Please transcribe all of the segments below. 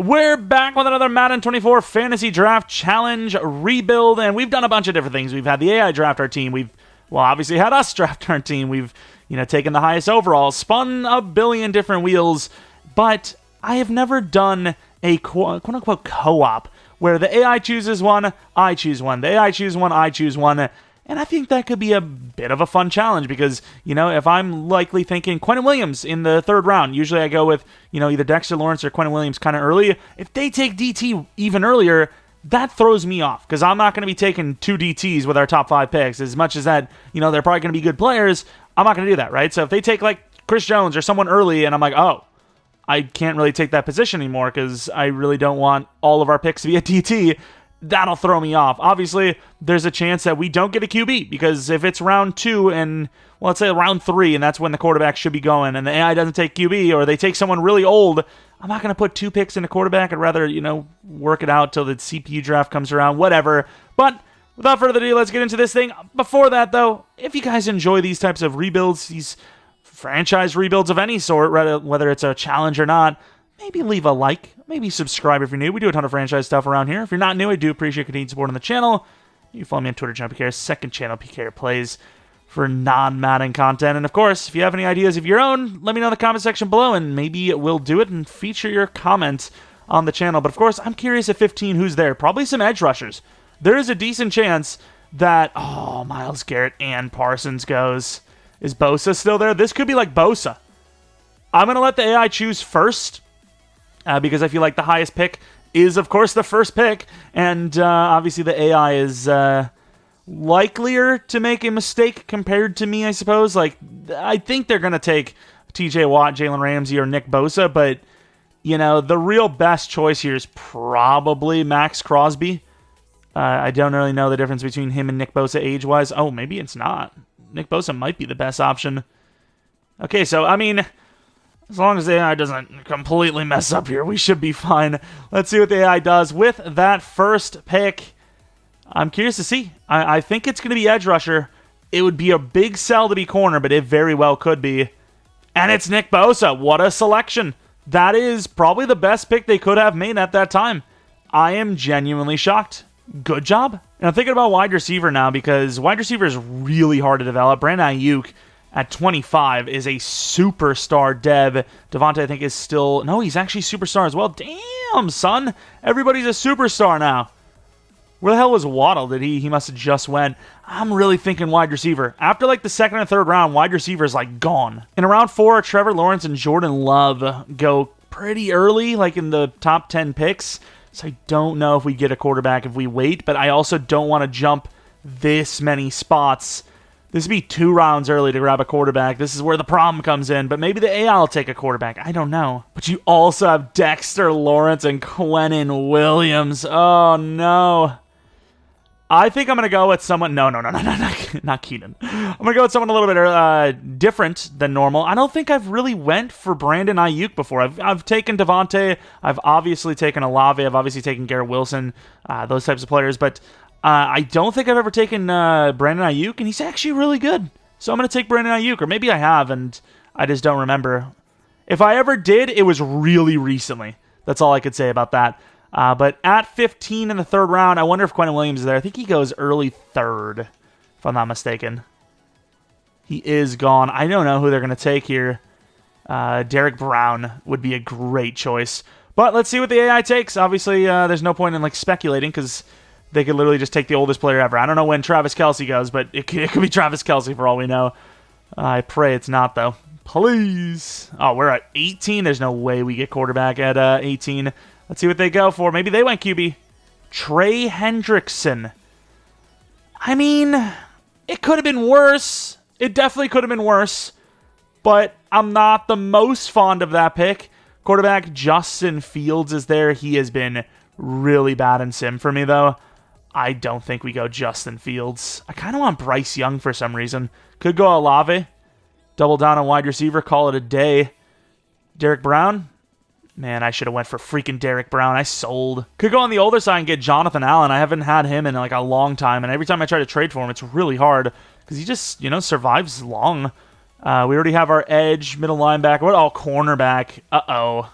We're back with another Madden 24 Fantasy Draft Challenge rebuild, and we've done a bunch of different things. We've had the AI draft our team. We've, well, obviously had us draft our team. We've, taken the highest overall, spun a billion different wheels, but I have never done a quote-unquote co-op where the AI chooses one, I choose one. The AI chooses one, I choose one. And I think that could be a bit of a fun challenge because, if I'm likely thinking Quentin Williams in the third round, usually I go with, either Dexter Lawrence or Quentin Williams kind of early. If they take DT even earlier, that throws me off because I'm not going to be taking 2 DTs with our top 5 picks. As much as that, they're probably going to be good players, I'm not going to do that, right? So if they take like Chris Jones or someone early and I'm like, oh, I can't really take that position anymore because I really don't want all of our picks to be a DT, that'll throw me off. Obviously, there's a chance that we don't get a QB because if it's round 2 and, well, let's say round 3, and that's when the quarterback should be going, and the AI doesn't take QB or they take someone really old, I'm not going to put 2 picks in a quarterback. I'd rather, work it out till the CPU draft comes around, whatever. But without further ado, let's get into this thing. Before that, though, if you guys enjoy these types of rebuilds, these franchise rebuilds of any sort, whether it's a challenge or not, maybe leave a like, maybe subscribe if you're new. We do a ton of franchise stuff around here. If you're not new, I do appreciate continued support on the channel. You can follow me on Twitter, Jeromepkr, second channel, PK Plays, for non-Madden content. And of course, if you have any ideas of your own, let me know in the comment section below, and maybe we'll do it and feature your comments on the channel. But of course, I'm curious at 15 who's there. Probably some edge rushers. There is a decent chance that, Myles Garrett and Parsons goes. Is Bosa still there? This could be like Bosa. I'm going to let the AI choose first. Because I feel like the highest pick is, of course, the first pick. And obviously the AI is likelier to make a mistake compared to me, I suppose. Like, I think they're going to take TJ Watt, Jalen Ramsey, or Nick Bosa. But, the real best choice here is probably Max Crosby. I don't really know the difference between him and Nick Bosa age-wise. Oh, maybe it's not. Nick Bosa might be the best option. Okay, so, as long as the AI doesn't completely mess up here, we should be fine. Let's see what the AI does with that first pick. I'm curious to see. I think it's going to be edge rusher. It would be a big sell to be corner, but it very well could be. And it's Nick Bosa. What a selection. That is probably the best pick they could have made at that time. I am genuinely shocked. Good job. And I'm thinking about wide receiver now because wide receiver is really hard to develop. Brandon Ayuk at 25 is a superstar dev. Devontae, I think, is still... No, he's actually superstar as well. Damn, son. Everybody's a superstar now. Where the hell was Waddle? He must have just went. I'm really thinking wide receiver. After, like, the second or third round, wide receiver is, like, gone. In round 4, Trevor Lawrence and Jordan Love go pretty early, like in the top 10 picks. So I don't know if we get a quarterback if we wait, but I also don't want to jump this many spots. This would be 2 rounds early to grab a quarterback. This is where the problem comes in. But maybe the AI will take a quarterback. I don't know. But you also have Dexter Lawrence and Quentin Williams. Oh, no. I think I'm going to go with someone... No, not Keenan. I'm going to go with someone a little bit different than normal. I don't think I've really went for Brandon Ayuk before. I've taken Devontae. I've obviously taken Olave. I've obviously taken Garrett Wilson. Those types of players. But... I don't think I've ever taken Brandon Ayuk, and he's actually really good. So I'm going to take Brandon Ayuk, or maybe I have, and I just don't remember. If I ever did, it was really recently. That's all I could say about that. But at 15 in the third round, I wonder if Quentin Williams is there. I think he goes early third, if I'm not mistaken. He is gone. I don't know who they're going to take here. Derek Brown would be a great choice. But let's see what the AI takes. Obviously, there's no point in speculating, because... they could literally just take the oldest player ever. I don't know when Travis Kelce goes, but it could be Travis Kelce for all we know. I pray it's not, though. Please. Oh, we're at 18. There's no way we get quarterback at 18. Let's see what they go for. Maybe they went QB. Trey Hendrickson. I mean, it could have been worse. It definitely could have been worse. But I'm not the most fond of that pick. Quarterback Justin Fields is there. He has been really bad in sim for me, though. I don't think we go Justin Fields. I kind of want Bryce Young for some reason. Could go Olave. Double down on wide receiver. Call it a day. Derek Brown. Man, I should have went for freaking Derek Brown. I sold. Could go on the older side and get Jonathan Allen. I haven't had him in a long time. And every time I try to trade for him, it's really hard. Because he just, survives long. We already have our edge, middle linebacker. What? Oh, cornerback. Uh-oh.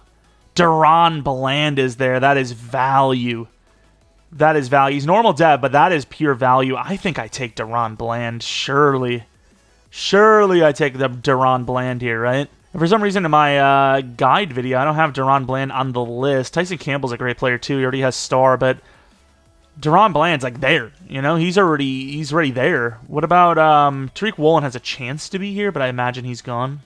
Deron Bland is there. That is value. That is value. He's normal dev, but that is pure value. I think I take Deron Bland. Surely I take the Deron Bland here, right? And for some reason in my guide video, I don't have Deron Bland on the list. Tyson Campbell's a great player too. He already has star, but Deron Bland's like there. You know, he's already there. What about Tariq Woolen has a chance to be here, but I imagine he's gone.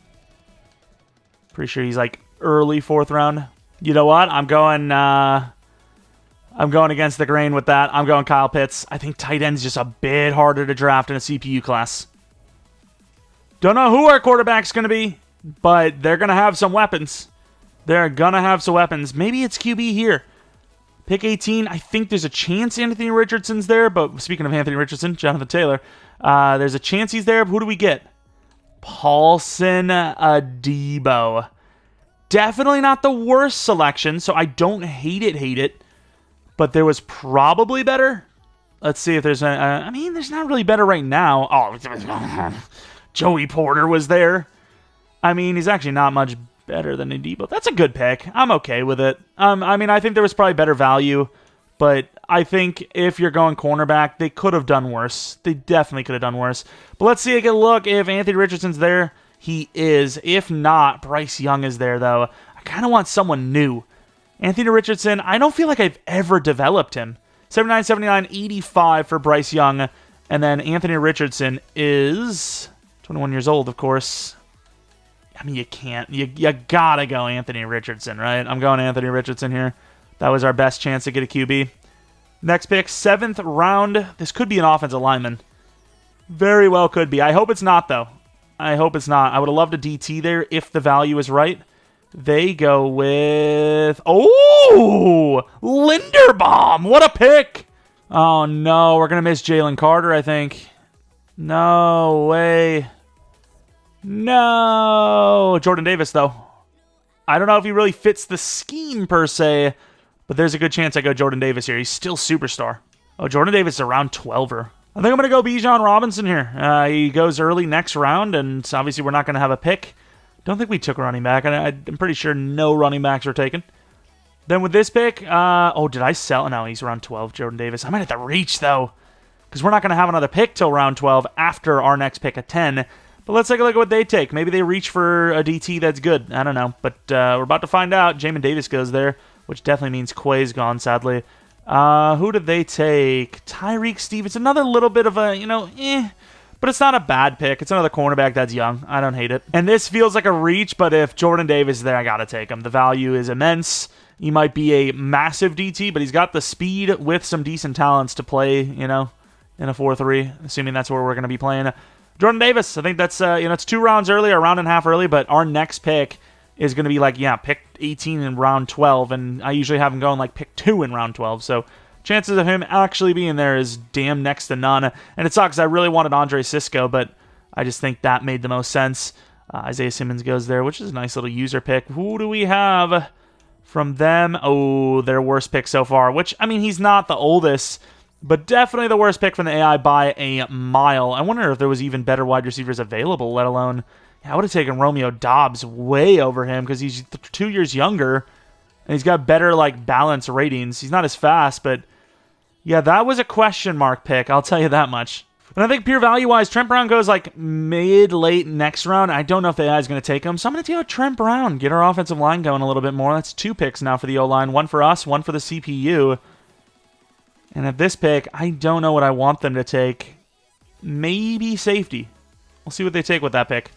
Pretty sure he's like early 4th round. You know what? I'm going against the grain with that. I'm going Kyle Pitts. I think tight end's just a bit harder to draft in a CPU class. Don't know who our quarterback's going to be, but they're going to have some weapons. They're going to have some weapons. Maybe it's QB here. Pick 18. I think there's a chance Anthony Richardson's there, but speaking of Anthony Richardson, Jonathan Taylor, there's a chance he's there. But who do we get? Paulson Adebo. Definitely not the worst selection, so I don't hate it. But there was probably better. Let's see if there's I mean, there's not really better right now. Oh, Joey Porter was there. I mean, he's actually not much better than Adebo. That's a good pick. I'm okay with it. I mean, I think there was probably better value, but I think if you're going cornerback, they could have done worse. They definitely could have done worse. But let's see a good look if Anthony Richardson's there. He is. If not, Bryce Young is there, though. I kind of want someone new. Anthony Richardson, I don't feel like I've ever developed him. 79, 79, 85 for Bryce Young. And then Anthony Richardson is 21 years old, of course. I mean, you can't. You gotta go Anthony Richardson, right? I'm going Anthony Richardson here. That was our best chance to get a QB. Next pick, 7th round. This could be an offensive lineman. Very well could be. I hope it's not, though. I hope it's not. I would have loved a DT there if the value is right. They go with... Oh! Linderbaum! What a pick! Oh, no. We're going to miss Jalen Carter, I think. No way. No! Jordan Davis, though. I don't know if he really fits the scheme, per se, but there's a good chance I go Jordan Davis here. He's still superstar. Oh, Jordan Davis is around 12er. I think I'm going to go Bijan Robinson here. He goes early next round, and obviously we're not going to have a pick. Don't think we took a running back. I'm pretty sure no running backs were taken. Then with this pick, oh, did I sell? No, he's around 12, Jordan Davis. I might have to reach, though, because we're not going to have another pick till round 12 after our next pick at 10. But let's take a look at what they take. Maybe they reach for a DT that's good. I don't know, but we're about to find out. Jamin Davis goes there, which definitely means Quay's gone, sadly. Who did they take? Tyreek Stevens. Another little bit of a, but it's not a bad pick. It's another cornerback that's young. I don't hate it. And this feels like a reach, but if Jordan Davis is there, I got to take him. The value is immense. He might be a massive DT, but he's got the speed with some decent talents to play, in a 4-3, assuming that's where we're going to be playing. Jordan Davis, I think that's, it's 2 rounds early, or a round and a half early, but our next pick is going to be like, pick 18 in round 12, and I usually have him going like pick 2 in round 12, so chances of him actually being there is damn next to none. And it sucks. I really wanted Andre Sisco, but I just think that made the most sense. Isaiah Simmons goes there, which is a nice little user pick. Who do we have from them? Oh, their worst pick so far, which, I mean, he's not the oldest, but definitely the worst pick from the AI by a mile. I wonder if there was even better wide receivers available, let alone... I would have taken Romeo Doubs way over him because he's 2 years younger, and he's got better, balance ratings. He's not as fast, but... yeah, that was a question mark pick, I'll tell you that much. And I think pure value-wise, Trent Brown goes mid-late next round. I don't know if the AI is going to take him, so I'm going to take out Trent Brown, get our offensive line going a little bit more. That's 2 picks now for the O-line, 1 for us, 1 for the CPU. And at this pick, I don't know what I want them to take. Maybe safety. We'll see what they take with that pick.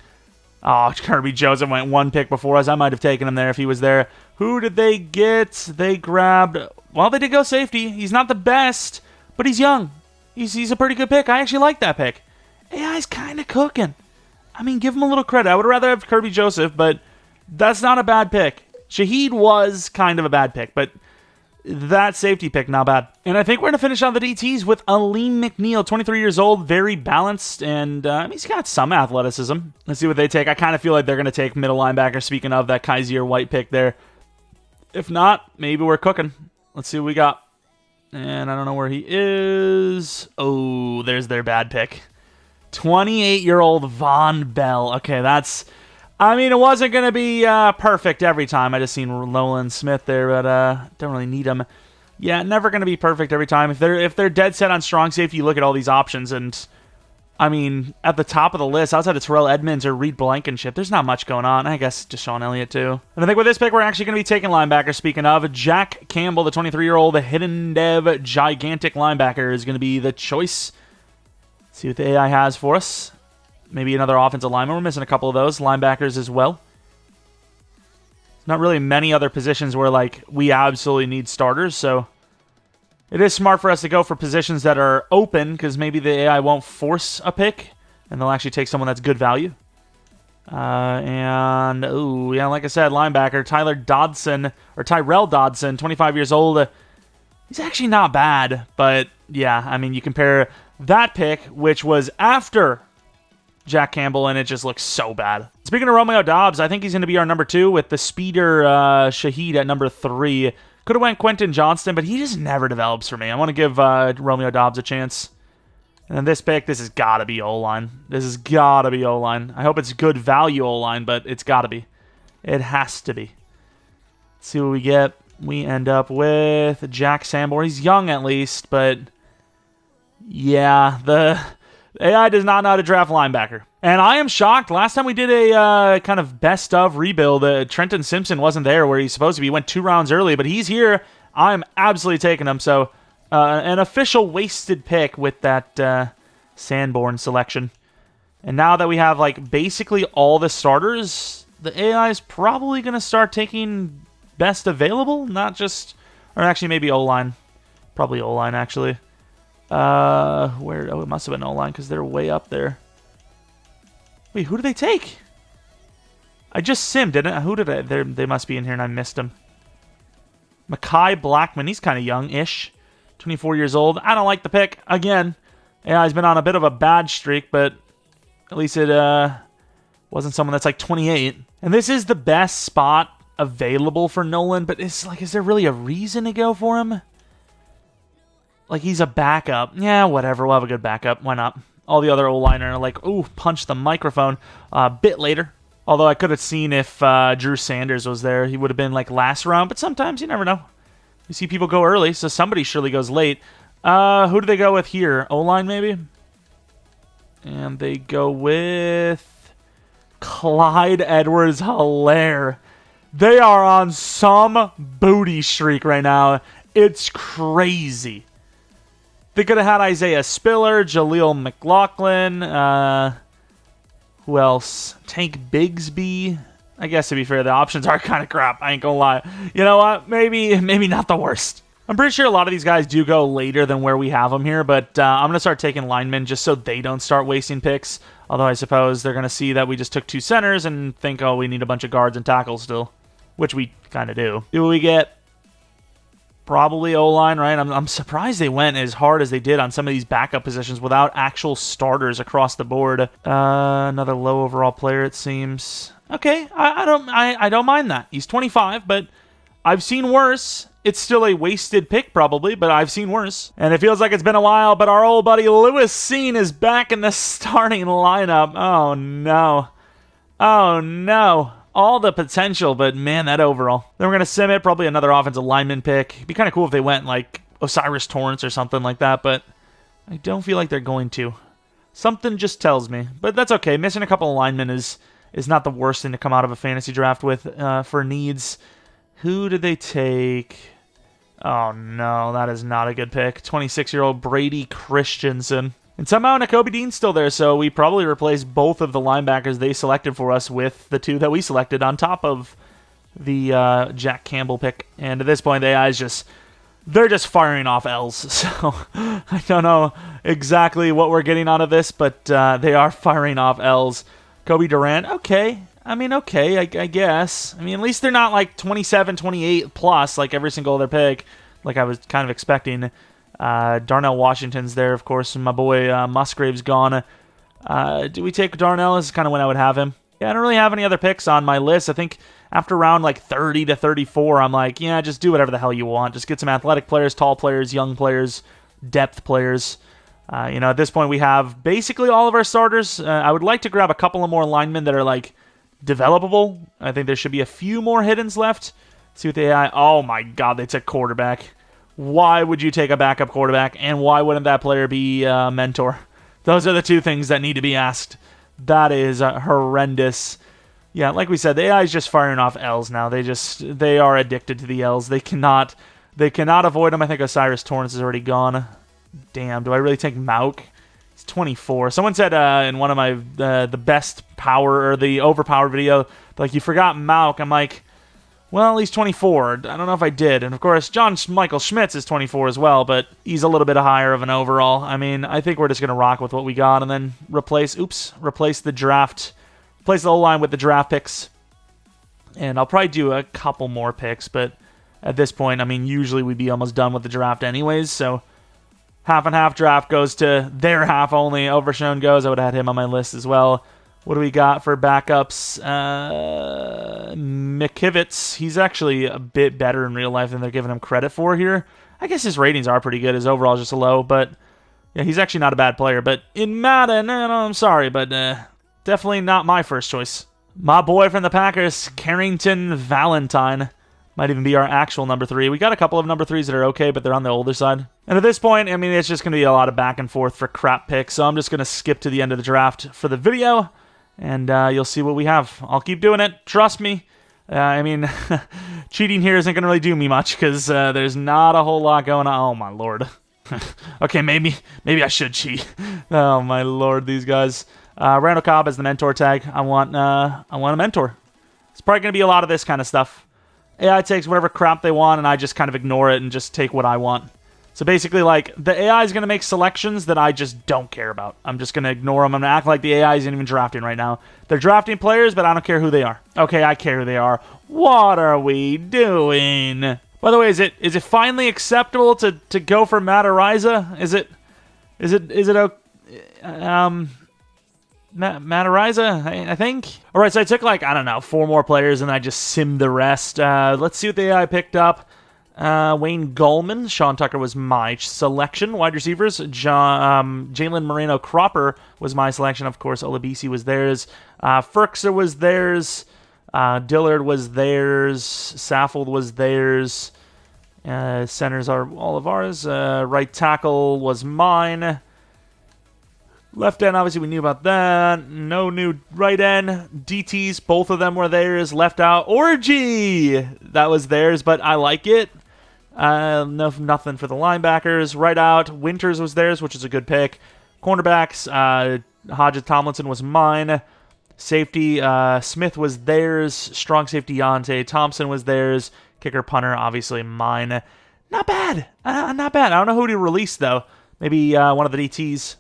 Oh, Kirby Joseph went 1 pick before us. I might have taken him there if he was there. Who did they get? They grabbed... well, they did go safety. He's not the best, but he's young. He's a pretty good pick. I actually like that pick. AI's kind of cooking. I mean, give him a little credit. I would rather have Kirby Joseph, but that's not a bad pick. Shaheed was kind of a bad pick, but that safety pick, not bad. And I think we're going to finish on the DTs with Aleem McNeil, 23 years old, very balanced, and he's got some athleticism. Let's see what they take. I kind of feel like they're going to take middle linebacker, speaking of that Kaiser White pick there. If not, maybe we're cooking. Let's see what we got. And I don't know where he is. Oh, there's their bad pick. 28-year-old Von Bell. Okay, that's... I mean, it wasn't going to be perfect every time. I just seen Nolan Smith there, but don't really need him. Yeah, never going to be perfect every time. If they're dead set on strong safety, you look at all these options, and I mean, at the top of the list, outside of Terrell Edmonds or Reed Blankenship, there's not much going on. I guess Deshaun Elliott, too. And I think with this pick, we're actually going to be taking linebacker. Speaking of, Jack Campbell, the 23-year-old hidden dev gigantic linebacker, is going to be the choice. Let's see what the AI has for us. Maybe another offensive lineman. We're missing a couple of those. Linebackers as well. Not really many other positions where, like, we absolutely need starters, so it is smart for us to go for positions that are open, because maybe the AI won't force a pick, and they'll actually take someone that's good value. Ooh, yeah, like I said, linebacker, Tyrell Dodson, 25 years old. He's actually not bad, but, yeah, I mean, you compare that pick, which was after Jack Campbell, and it just looks so bad. Speaking of Romeo Doubs, I think he's going to be our number 2 with the speeder Shaheed at number 3. Could have went Quentin Johnston, but he just never develops for me. I want to give Romeo Doubs a chance. And then this pick, this has got to be O-line. This has got to be O-line. I hope it's good value O-line, but it's got to be. It has to be. Let's see what we get. We end up with Jack Sanborn. He's young at least, but yeah, the AI does not know how to draft linebacker. And I am shocked. Last time we did a kind of best of rebuild, Trenton Simpson wasn't there where he's supposed to be. He went 2 rounds early, but he's here. I'm absolutely taking him. So an official wasted pick with that Sanborn selection. And now that we have like basically all the starters, the AI is probably going to start taking best available, not just, or actually maybe O-line. Probably O-line actually. Where? Oh, it must have been O-line because they're way up there. Wait, who did they take? I just simmed, didn't I? Who did I? They must be in here and I missed them. Mekhi Blackman. He's kind of young-ish. 24 years old. I don't like the pick. Again, yeah, he's been on a bit of a bad streak, but at least it wasn't someone that's like 28. And this is the best spot available for Nolan, but it's like, is there really a reason to go for him? Like, he's a backup. Yeah, whatever. We'll have a good backup. Why not? All the other O-liner are like, ooh, punch the microphone a bit later. Although I could have seen if Drew Sanders was there. He would have been like last round, but sometimes you never know. You see people go early, so somebody surely goes late. Who do they go with here? O-line, maybe? And they go with Clyde Edwards-Helaire. They are on some booty streak right now. It's crazy. They could have had Isaiah Spiller, Jaleel McLaughlin, who else? Tank Bigsby. I guess to be fair, the options are kind of crap. I ain't gonna lie. You know what? Maybe not the worst. I'm pretty sure a lot of these guys do go later than where we have them here, but I'm gonna start taking linemen just so they don't start wasting picks. Although I suppose they're gonna see that we just took 2 centers and think, oh, we need a bunch of guards and tackles still, which we kind of do. Do we get? Probably O-line, right? I'm surprised they went as hard as they did on some of these backup positions without actual starters across the board. Another low overall player, it seems. Okay, I don't mind that. He's 25, but I've seen worse. It's still a wasted pick, probably, but I've seen worse. And it feels like it's been a while, but our old buddy Lewis Seen is back in the starting lineup. Oh, no. Oh, no. All the potential, but man, that overall. Then we're going to sim it, probably another offensive lineman pick. It'd be kind of cool if they went like Osiris Torrance or something like that, but I don't feel like they're going to. Something just tells me. But that's okay. Missing a couple of linemen is not the worst thing to come out of a fantasy draft with for needs. Who did they take? Oh, no, that is not a good pick. 26-year-old Brady Christensen. And somehow Nakobe Dean's still there, so we probably replaced both of the linebackers they selected for us with the 2 that we selected on top of the Jack Campbell pick. And at this point, the AI is they're just firing off L's. So I don't know exactly what we're getting out of this, but they are firing off L's. Kobe Durant, okay. I mean, okay, I guess. I mean, at least they're not like 27, 28 plus like every single other pick, like I was kind of expecting. Darnell Washington's there, of course, and my boy Musgrave's gone. Do we take Darnell? This is kind of when I would have him. Yeah, I don't really have any other picks on my list. I think after round like 30 to 34, I'm like, yeah, just do whatever the hell you want. Just get some athletic players, tall players, young players, depth players. At this point, we have basically all of our starters. I would like to grab a couple of more linemen that are like developable. I think there should be a few more hiddens left. See what the AI... Oh my god, they took quarterback. Why would you take a backup quarterback, and why wouldn't that player be a mentor? Those are the two things that need to be asked. That is horrendous. Yeah, like we said, the AI is just firing off L's now. They are addicted to the L's. They cannot avoid them. I think Osiris Torrance is already gone. Damn, do I really take Mauk? He's 24. Someone said in one of my the best power or the overpower video, like, you forgot Mauk. I'm like, well, he's 24. I don't know if I did. And of course, John Michael Schmitz is 24 as well, but he's a little bit higher of an overall. I mean, I think we're just gonna rock with what we got and then replace the draft. Replace the whole line with the draft picks. And I'll probably do a couple more picks, but at this point, I mean, usually we'd be almost done with the draft anyways, so half and half draft goes to their half only. Overshown goes. I would have had him on my list as well. What do we got for backups? McKivitz. He's actually a bit better in real life than they're giving him credit for here. I guess his ratings are pretty good. His overall is just a low, but yeah, he's actually not a bad player. But in Madden, I'm sorry, but definitely not my first choice. My boy from the Packers, Carrington Valentine. Might even be our actual number 3. We got a couple of number 3s that are okay, but they're on the older side. And at this point, I mean, it's just going to be a lot of back and forth for crap picks, so I'm just going to skip to the end of the draft for the video, and you'll see what we have. I'll keep doing it. Trust me. I mean, cheating here isn't going to really do me much, because there's not a whole lot going on. Oh, my lord. Okay, maybe I should cheat. Oh, my lord, these guys. Randall Cobb as the mentor tag. I want a mentor. It's probably going to be a lot of this kind of stuff. AI takes whatever crap they want, and I just kind of ignore it and just take what I want. So basically, like, the AI is going to make selections that I just don't care about. I'm just going to ignore them. I'm going to act like the AI isn't even drafting right now. They're drafting players, but I don't care who they are. Okay, I care who they are. What are we doing? By the way, is it finally acceptable to go for Matariza? Is it Matariza, I think. All right, so I took, like, I don't know, 4 more players, and I just simmed the rest. Let's see what the AI picked up. Wayne Gallman. Sean Tucker was my selection. Wide receivers. Jalen Moreno Cropper was my selection. Of course, Olabisi was theirs. Ferkser was theirs. Dillard was theirs. Saffold was theirs. Centers are all of ours. Right tackle was mine. Left end, obviously, we knew about that. No new right end. DTs, both of them were theirs. Left out, Orgy! That was theirs, but I like it. Nothing for the linebackers. Right out, Winters was theirs, which is a good pick. Cornerbacks, Hodges Tomlinson was mine. Safety, Smith was theirs. Strong safety, Deontay Thompson was theirs. Kicker, punter, obviously mine. Not bad. Not bad. I don't know who to release, though. Maybe one of the DTs.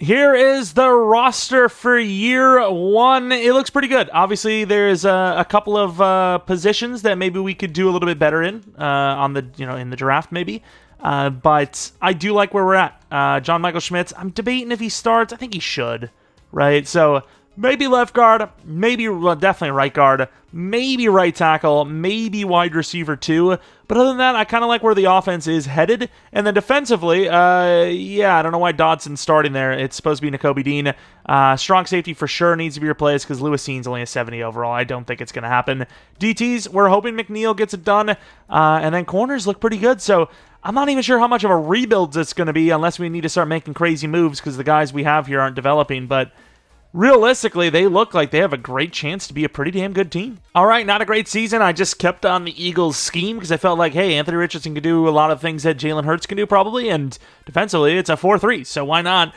Here is the roster for year 1. It looks pretty good. Obviously, there's a couple of positions that maybe we could do a little bit better in in the draft, maybe. But I do like where we're at. John Michael Schmitz, I'm debating if he starts. I think he should, right? So maybe left guard, definitely right guard, maybe right tackle, maybe wide receiver too. But other than that, I kind of like where the offense is headed. And then defensively, I don't know why Dodson's starting there. It's supposed to be Nakobe Dean. Strong safety for sure needs to be replaced because Lewis Seen's only a 70 overall. I don't think it's going to happen. DTs, we're hoping McNeil gets it done. And then corners look pretty good. So I'm not even sure how much of a rebuild it's going to be unless we need to start making crazy moves because the guys we have here aren't developing. But realistically, they look like they have a great chance to be a pretty damn good team. All right, not a great season. I just kept on the Eagles' scheme because I felt like, hey, Anthony Richardson can do a lot of things that Jalen Hurts can do probably, and defensively, it's a 4-3, so why not?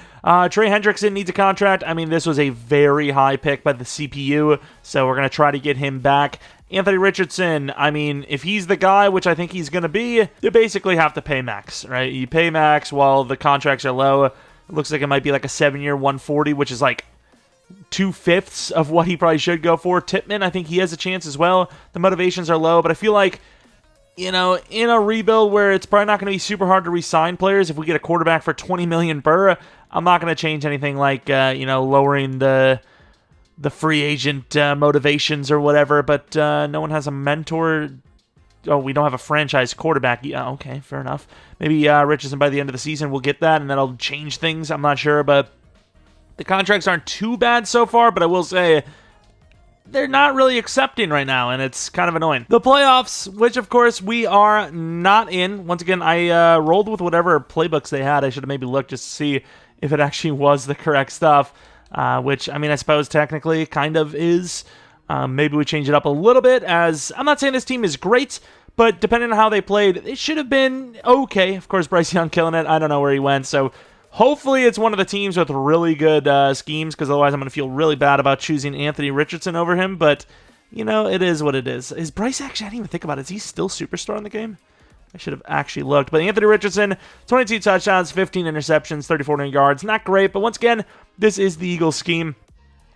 Trey Hendrickson needs a contract. I mean, this was a very high pick by the CPU, so we're going to try to get him back. Anthony Richardson, I mean, if he's the guy, which I think he's going to be, you basically have to pay max, right? You pay max while the contracts are low. It looks like it might be like a 7-year 140, which is like 2/5 of what he probably should go for. Tippmann, I think he has a chance as well. The motivations are low, but I feel like, in a rebuild where it's probably not going to be super hard to re-sign players, if we get a quarterback for $20 million per, I'm not going to change anything like, lowering the free agent motivations or whatever, but no one has a mentor. Oh, we don't have a franchise quarterback. Yeah, okay, fair enough. Maybe Richardson by the end of the season will get that, and that'll change things. I'm not sure, but the contracts aren't too bad so far, but I will say they're not really accepting right now, and it's kind of annoying. The playoffs, which of course we are not in. Once again, I rolled with whatever playbooks they had. I should have maybe looked just to see if it actually was the correct stuff, which, I mean, I suppose technically kind of is. Maybe we change it up a little bit, as I'm not saying this team is great, but depending on how they played, it should have been okay. Of course, Bryce Young killing it. I don't know where he went, so hopefully it's one of the teams with really good schemes, because otherwise I'm going to feel really bad about choosing Anthony Richardson over him, but, you know, it is what it is. Is Bryce actually, I didn't even think about it, is he still Superstar in the game? I should have actually looked. But Anthony Richardson, 22 touchdowns, 15 interceptions, 34 yards. Not great, but once again, this is the Eagles scheme.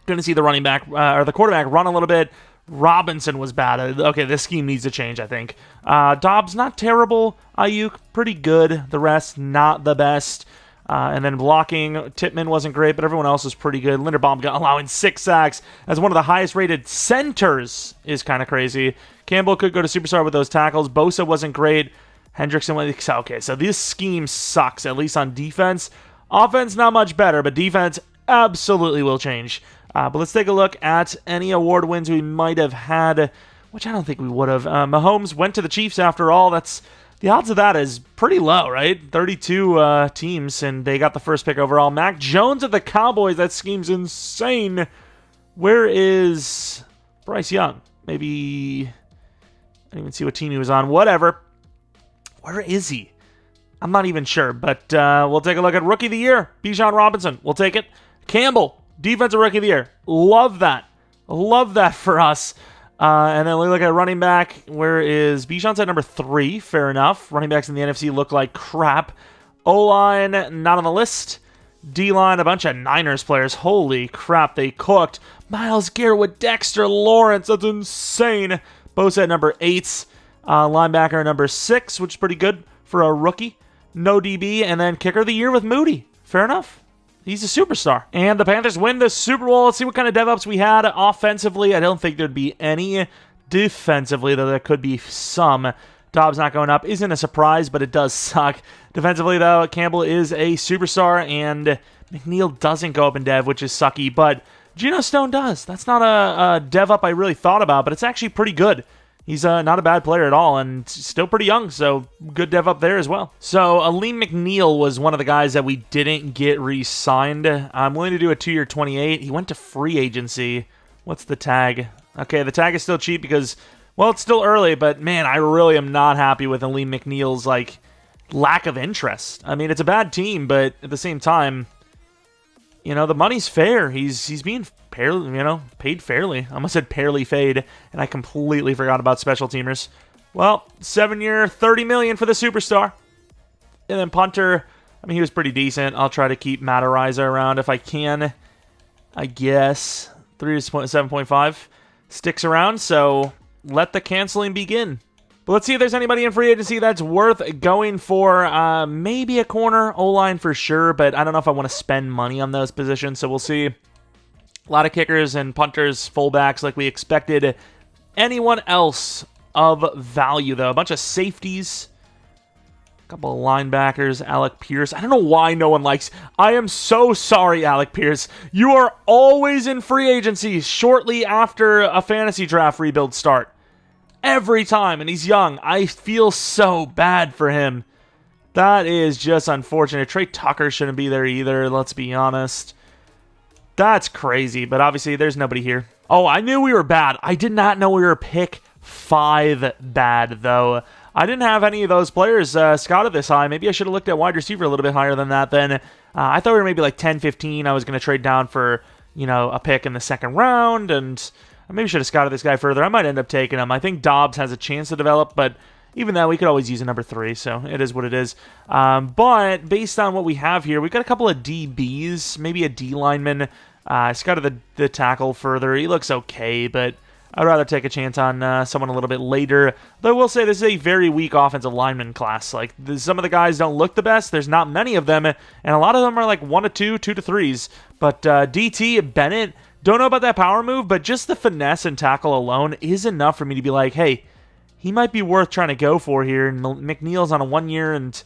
Going to see the running back, or the quarterback run a little bit. Robinson was bad. Okay, this scheme needs to change, I think. Dobbs, not terrible. Ayuk, pretty good. The rest, not the best. And then blocking, Tippmann wasn't great, but everyone else was pretty good. Linderbaum allowing 6 sacks as one of the highest-rated centers is kind of crazy. Campbell could go to Superstar with those tackles. Bosa wasn't great. Hendrickson was... Okay, so this scheme sucks, at least on defense. Offense, not much better, but defense absolutely will change. But let's take a look at any award wins we might have had, which I don't think we would have. Mahomes went to the Chiefs after all. That's... The odds of that is pretty low, right? 32 teams, and they got the first pick overall. Mac Jones of the Cowboys. That scheme's insane. Where is Bryce Young? Maybe... I didn't even see what team he was on. Whatever. Where is he? I'm not even sure, but we'll take a look at Rookie of the Year. Bijan Robinson. We'll take it. Campbell, Defensive Rookie of the Year. Love that. Love that for us. And then we look at running back. Where is Bijan's at number 3? Fair enough. Running backs in the NFC look like crap. O-line, not on the list. D-line, a bunch of Niners players. Holy crap, they cooked. Myles Garrett with Dexter Lawrence. That's insane. Bosa at number 8. Linebacker number 6, which is pretty good for a rookie. No DB. And then kicker of the year with Moody. Fair enough. He's a superstar. And the Panthers win the Super Bowl. Let's see what kind of dev-ups we had offensively. I don't think there'd be any defensively, though there could be some. Dobbs not going up isn't a surprise, but it does suck. Defensively, though, Campbell is a superstar, and McNeil doesn't go up in dev, which is sucky, but Geno Stone does. That's not a dev-up I really thought about, but it's actually pretty good. He's not a bad player at all, and still pretty young, so good dev up there as well. So, Aleem McNeil was one of the guys that we didn't get re-signed. I'm willing to do a 2-year 28. He went to free agency. What's the tag? Okay, the tag is still cheap because, well, it's still early, but man, I really am not happy with Aleem McNeil's, lack of interest. I mean, it's a bad team, but at the same time, the money's fair. He's being paid fairly. I almost said fairly fade, and I completely forgot about special teamers. Well, 7-year, $30 million for the superstar. And then punter, I mean, he was pretty decent. I'll try to keep Matariza around if I can. I guess 3.7.5 sticks around, so let the canceling begin. But let's see if there's anybody in free agency that's worth going for. Maybe a corner, O-line for sure, but I don't know if I want to spend money on those positions, so we'll see. A lot of kickers and punters, fullbacks like we expected. Anyone else of value, though? A bunch of safeties. A couple of linebackers. Alec Pierce. I don't know why no one likes... I am so sorry, Alec Pierce. You are always in free agency shortly after a fantasy draft rebuild start. Every time, and he's young. I feel so bad for him. That is just unfortunate. Trey Tucker shouldn't be there either, let's be honest. That's crazy, but obviously there's nobody here. Oh, I knew we were bad. I did not know we were pick 5 bad, though. I didn't have any of those players scouted this high. Maybe I should have looked at wide receiver a little bit higher than that then. I thought we were maybe like 10, 15. I was going to trade down for, a pick in the second round, and I maybe should have scouted this guy further. I might end up taking him. I think Dobbs has a chance to develop, but even then, we could always use a number 3, so it is what it is. But based on what we have here, we've got a couple of DBs, maybe a D lineman. Scouted the tackle further. He looks okay, but I'd rather take a chance on someone a little bit later. Though I will say this is a very weak offensive lineman class. Some of the guys don't look the best. There's not many of them, and a lot of them are 1 to 2, 2 to 3s. But DT, Bennett, don't know about that power move, but just the finesse and tackle alone is enough for me to be like, hey, he might be worth trying to go for here. And McNeil's on a 1 year and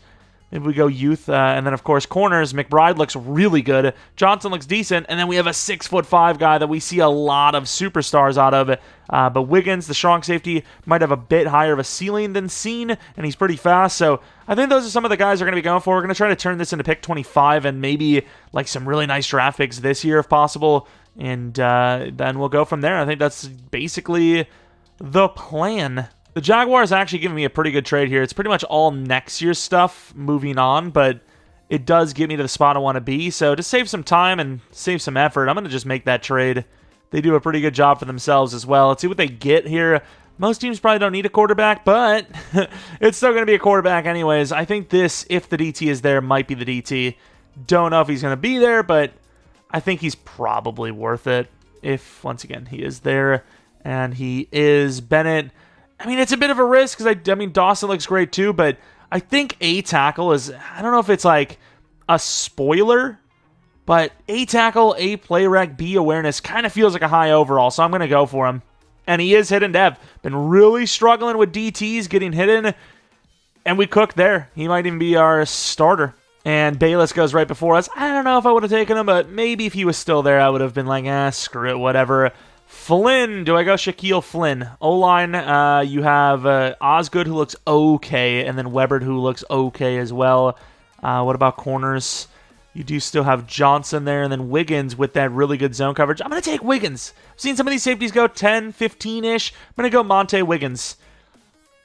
Maybe we go youth, and then, of course, corners. McBride looks really good. Johnson looks decent, and then we have a 6'5" guy that we see a lot of superstars out of. But Wiggins, the strong safety, might have a bit higher of a ceiling than Seen, and he's pretty fast. So I think those are some of the guys we're going to be going for. We're going to try to turn this into pick 25 and maybe like some really nice draft picks this year if possible, and then we'll go from there. I think that's basically the plan. The Jaguars actually giving me a pretty good trade here. It's pretty much all next year's stuff moving on, but it does get me to the spot I want to be. So to save some time and save some effort, I'm going to just make that trade. They do a pretty good job for themselves as well. Let's see what they get here. Most teams probably don't need a quarterback, but it's still going to be a quarterback anyways. I think this, if the DT is there, might be the DT. Don't know if he's going to be there, but I think he's probably worth it if, once again, he is there. And he is Bennett. I mean, it's a bit of a risk because, I mean, Dawson looks great too, but I think A tackle is, I don't know if it's like a spoiler, but A tackle, A play rec, B awareness kind of feels like a high overall, so I'm going to go for him. And he is hidden dev. Been really struggling with DTs, getting hidden, and we cooked there. He might even be our starter. And Bayless goes right before us. I don't know if I would have taken him, but maybe if he was still there, I would have been like, screw it, whatever. Flynn, do I go Shaquille Flynn? O-line, you have Osgood, who looks okay, and then Weber, who looks okay as well. What about corners? You do still have Johnson there, and then Wiggins with that really good zone coverage. I'm going to take Wiggins. I've seen some of these safeties go 10, 15-ish. I'm going to go Monte Wiggins,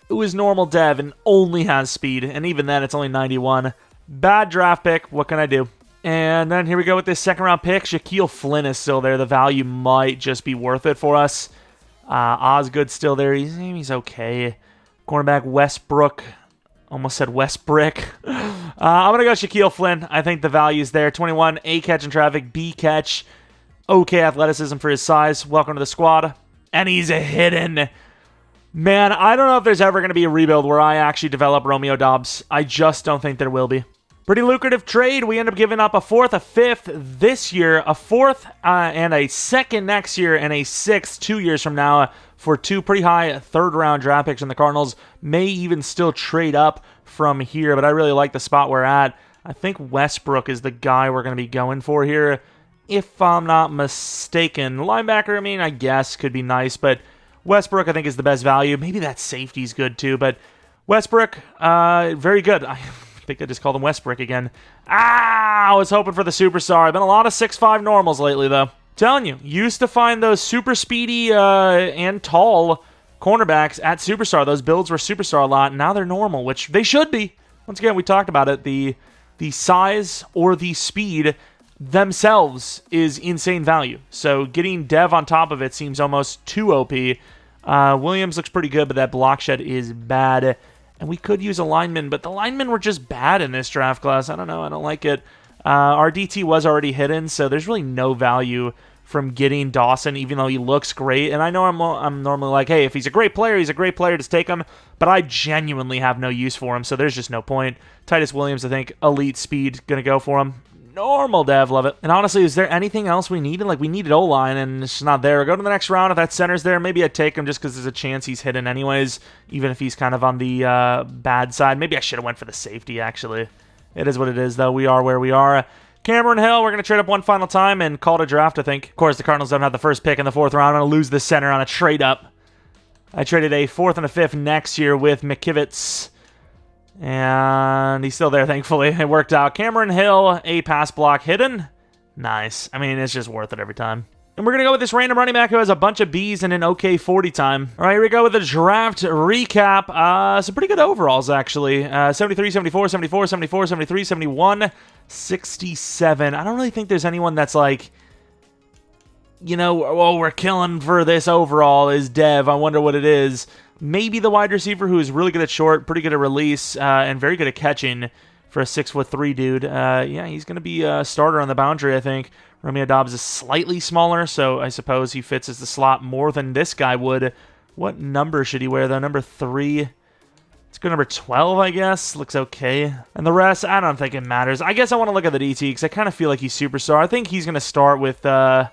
who is normal dev and only has speed, and even then, it's only 91. Bad draft pick. What can I do? And then here we go with this second-round pick. Shaquille Flynn is still there. The value might just be worth it for us. Osgood's still there. He's okay. Cornerback Westbrook. Almost said Westbrick. I'm going to go Shaquille Flynn. I think the value's there. 21, A catch in traffic, B catch. Okay athleticism for his size. Welcome to the squad. And he's a hidden. Man, I don't know if there's ever going to be a rebuild where I actually develop Romeo Doubs. I just don't think there will be. Pretty lucrative trade. We end up giving up a fourth, a fifth this year, a fourth and a second next year, and a sixth 2 years from now for two pretty high third-round draft picks. And the Cardinals may even still trade up from here, but I really like the spot we're at. I think Westbrook is the guy we're going to be going for here, if I'm not mistaken. Linebacker, I mean, I guess could be nice, but Westbrook I think is the best value. Maybe that safety's good too, but Westbrook, very good. I think I just called him Westbrook again. I was hoping for the superstar. Been a lot of 6'5" normals lately, though. Telling you, used to find those super speedy and tall cornerbacks at superstar. Those builds were superstar a lot. Now they're normal, which they should be. Once again, we talked about it. The size or the speed themselves is insane value. So getting Dev on top of it seems almost too OP. Williams looks pretty good, but that block shed is bad. And we could use a lineman, but the linemen were just bad in this draft class. I don't know. I don't like it. Our DT was already hidden, so there's really no value from getting Dawson, even though he looks great. And I know I'm normally like, hey, if he's a great player, he's a great player, just take him. But I genuinely have no use for him, so there's just no point. Titus Williams, I think, elite speed, going to go for him. Normal dev, love it. And honestly, is there anything else we needed? Like, we needed O-line, and it's just not there. Go to the next round. If that center's there, maybe I'd take him just because there's a chance he's hidden anyways, even if he's kind of on the bad side. Maybe I should have went for the safety, actually. It is what it is, though. We are where we are. Cameron Hill, we're going to trade up one final time and call it a draft, I think. Of course, the Cardinals don't have the first pick in the fourth round. I'm going to lose the center on a trade up. I traded a fourth and a fifth next year with McKivitz. And he's still there, thankfully. It worked out. Cameron Hill, a pass block hidden. Nice. I mean, it's just worth it every time. And we're going to go with this random running back who has a bunch of Bs and an okay 40 time. All right, here we go with the draft recap. Some pretty good overalls, actually. 73, 74, 74, 74, 73, 71, 67. I don't really think there's anyone that's like, you know, oh, we're killing for this overall is Dev. I wonder what it is. Maybe the wide receiver who is really good at short, pretty good at release, and very good at catching for a 6'3" dude. Yeah, he's going to be a starter on the boundary, I think. Romeo Doubs is slightly smaller, so I suppose he fits as the slot more than this guy would. What number should he wear, though? Number 3. Let's go number 12, I guess. Looks okay. And the rest, I don't think it matters. I guess I want to look at the DT because I kind of feel like he's superstar. I think he's going to start with... ooh,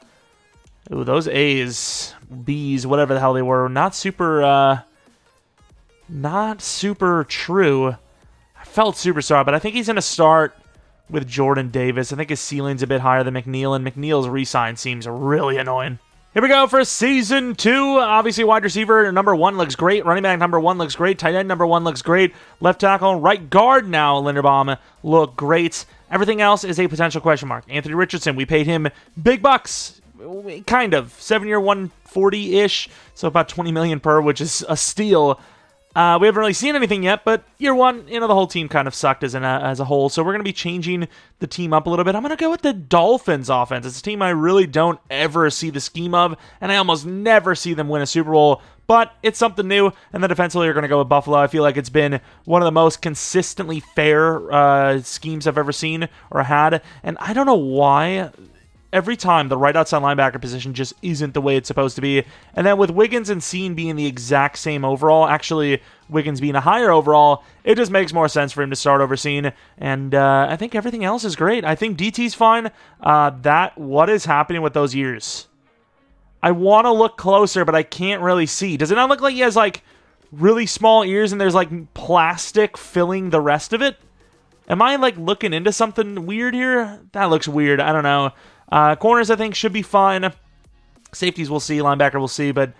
those A's, B's, whatever the hell they were, not super true. I felt superstar, but I think he's going to start with Jordan Davis. I think his ceiling's a bit higher than McNeil, and McNeil's re-sign seems really annoying. Here we go for Season 2. Obviously, wide receiver number 1 looks great. Running back number 1 looks great. Tight end number 1 looks great. Left tackle and right guard now, Linderbaum, look great. Everything else is a potential question mark. Anthony Richardson, we paid him big bucks. Kind of. 7-year, 140-ish. So about $20 million per, which is a steal. We haven't really seen anything yet, but year 1, the whole team kind of sucked as a whole. So we're going to be changing the team up a little bit. I'm going to go with the Dolphins offense. It's a team I really don't ever see the scheme of, and I almost never see them win a Super Bowl. But it's something new, and then defensively we're going to go with Buffalo. I feel like it's been one of the most consistently fair schemes I've ever seen or had, and I don't know why. Every time the right outside linebacker position just isn't the way it's supposed to be. And then with Wiggins and Cine being the exact same overall, actually Wiggins being a higher overall, it just makes more sense for him to start over Cine. And I think everything else is great. I think DT's fine. What is happening with those ears? I want to look closer, but I can't really see. Does it not look like he has like really small ears and there's like plastic filling the rest of it? Am I like looking into something weird here? That looks weird. I don't know. Corners, I think, should be fine. Safeties, we'll see. Linebacker, we'll see. But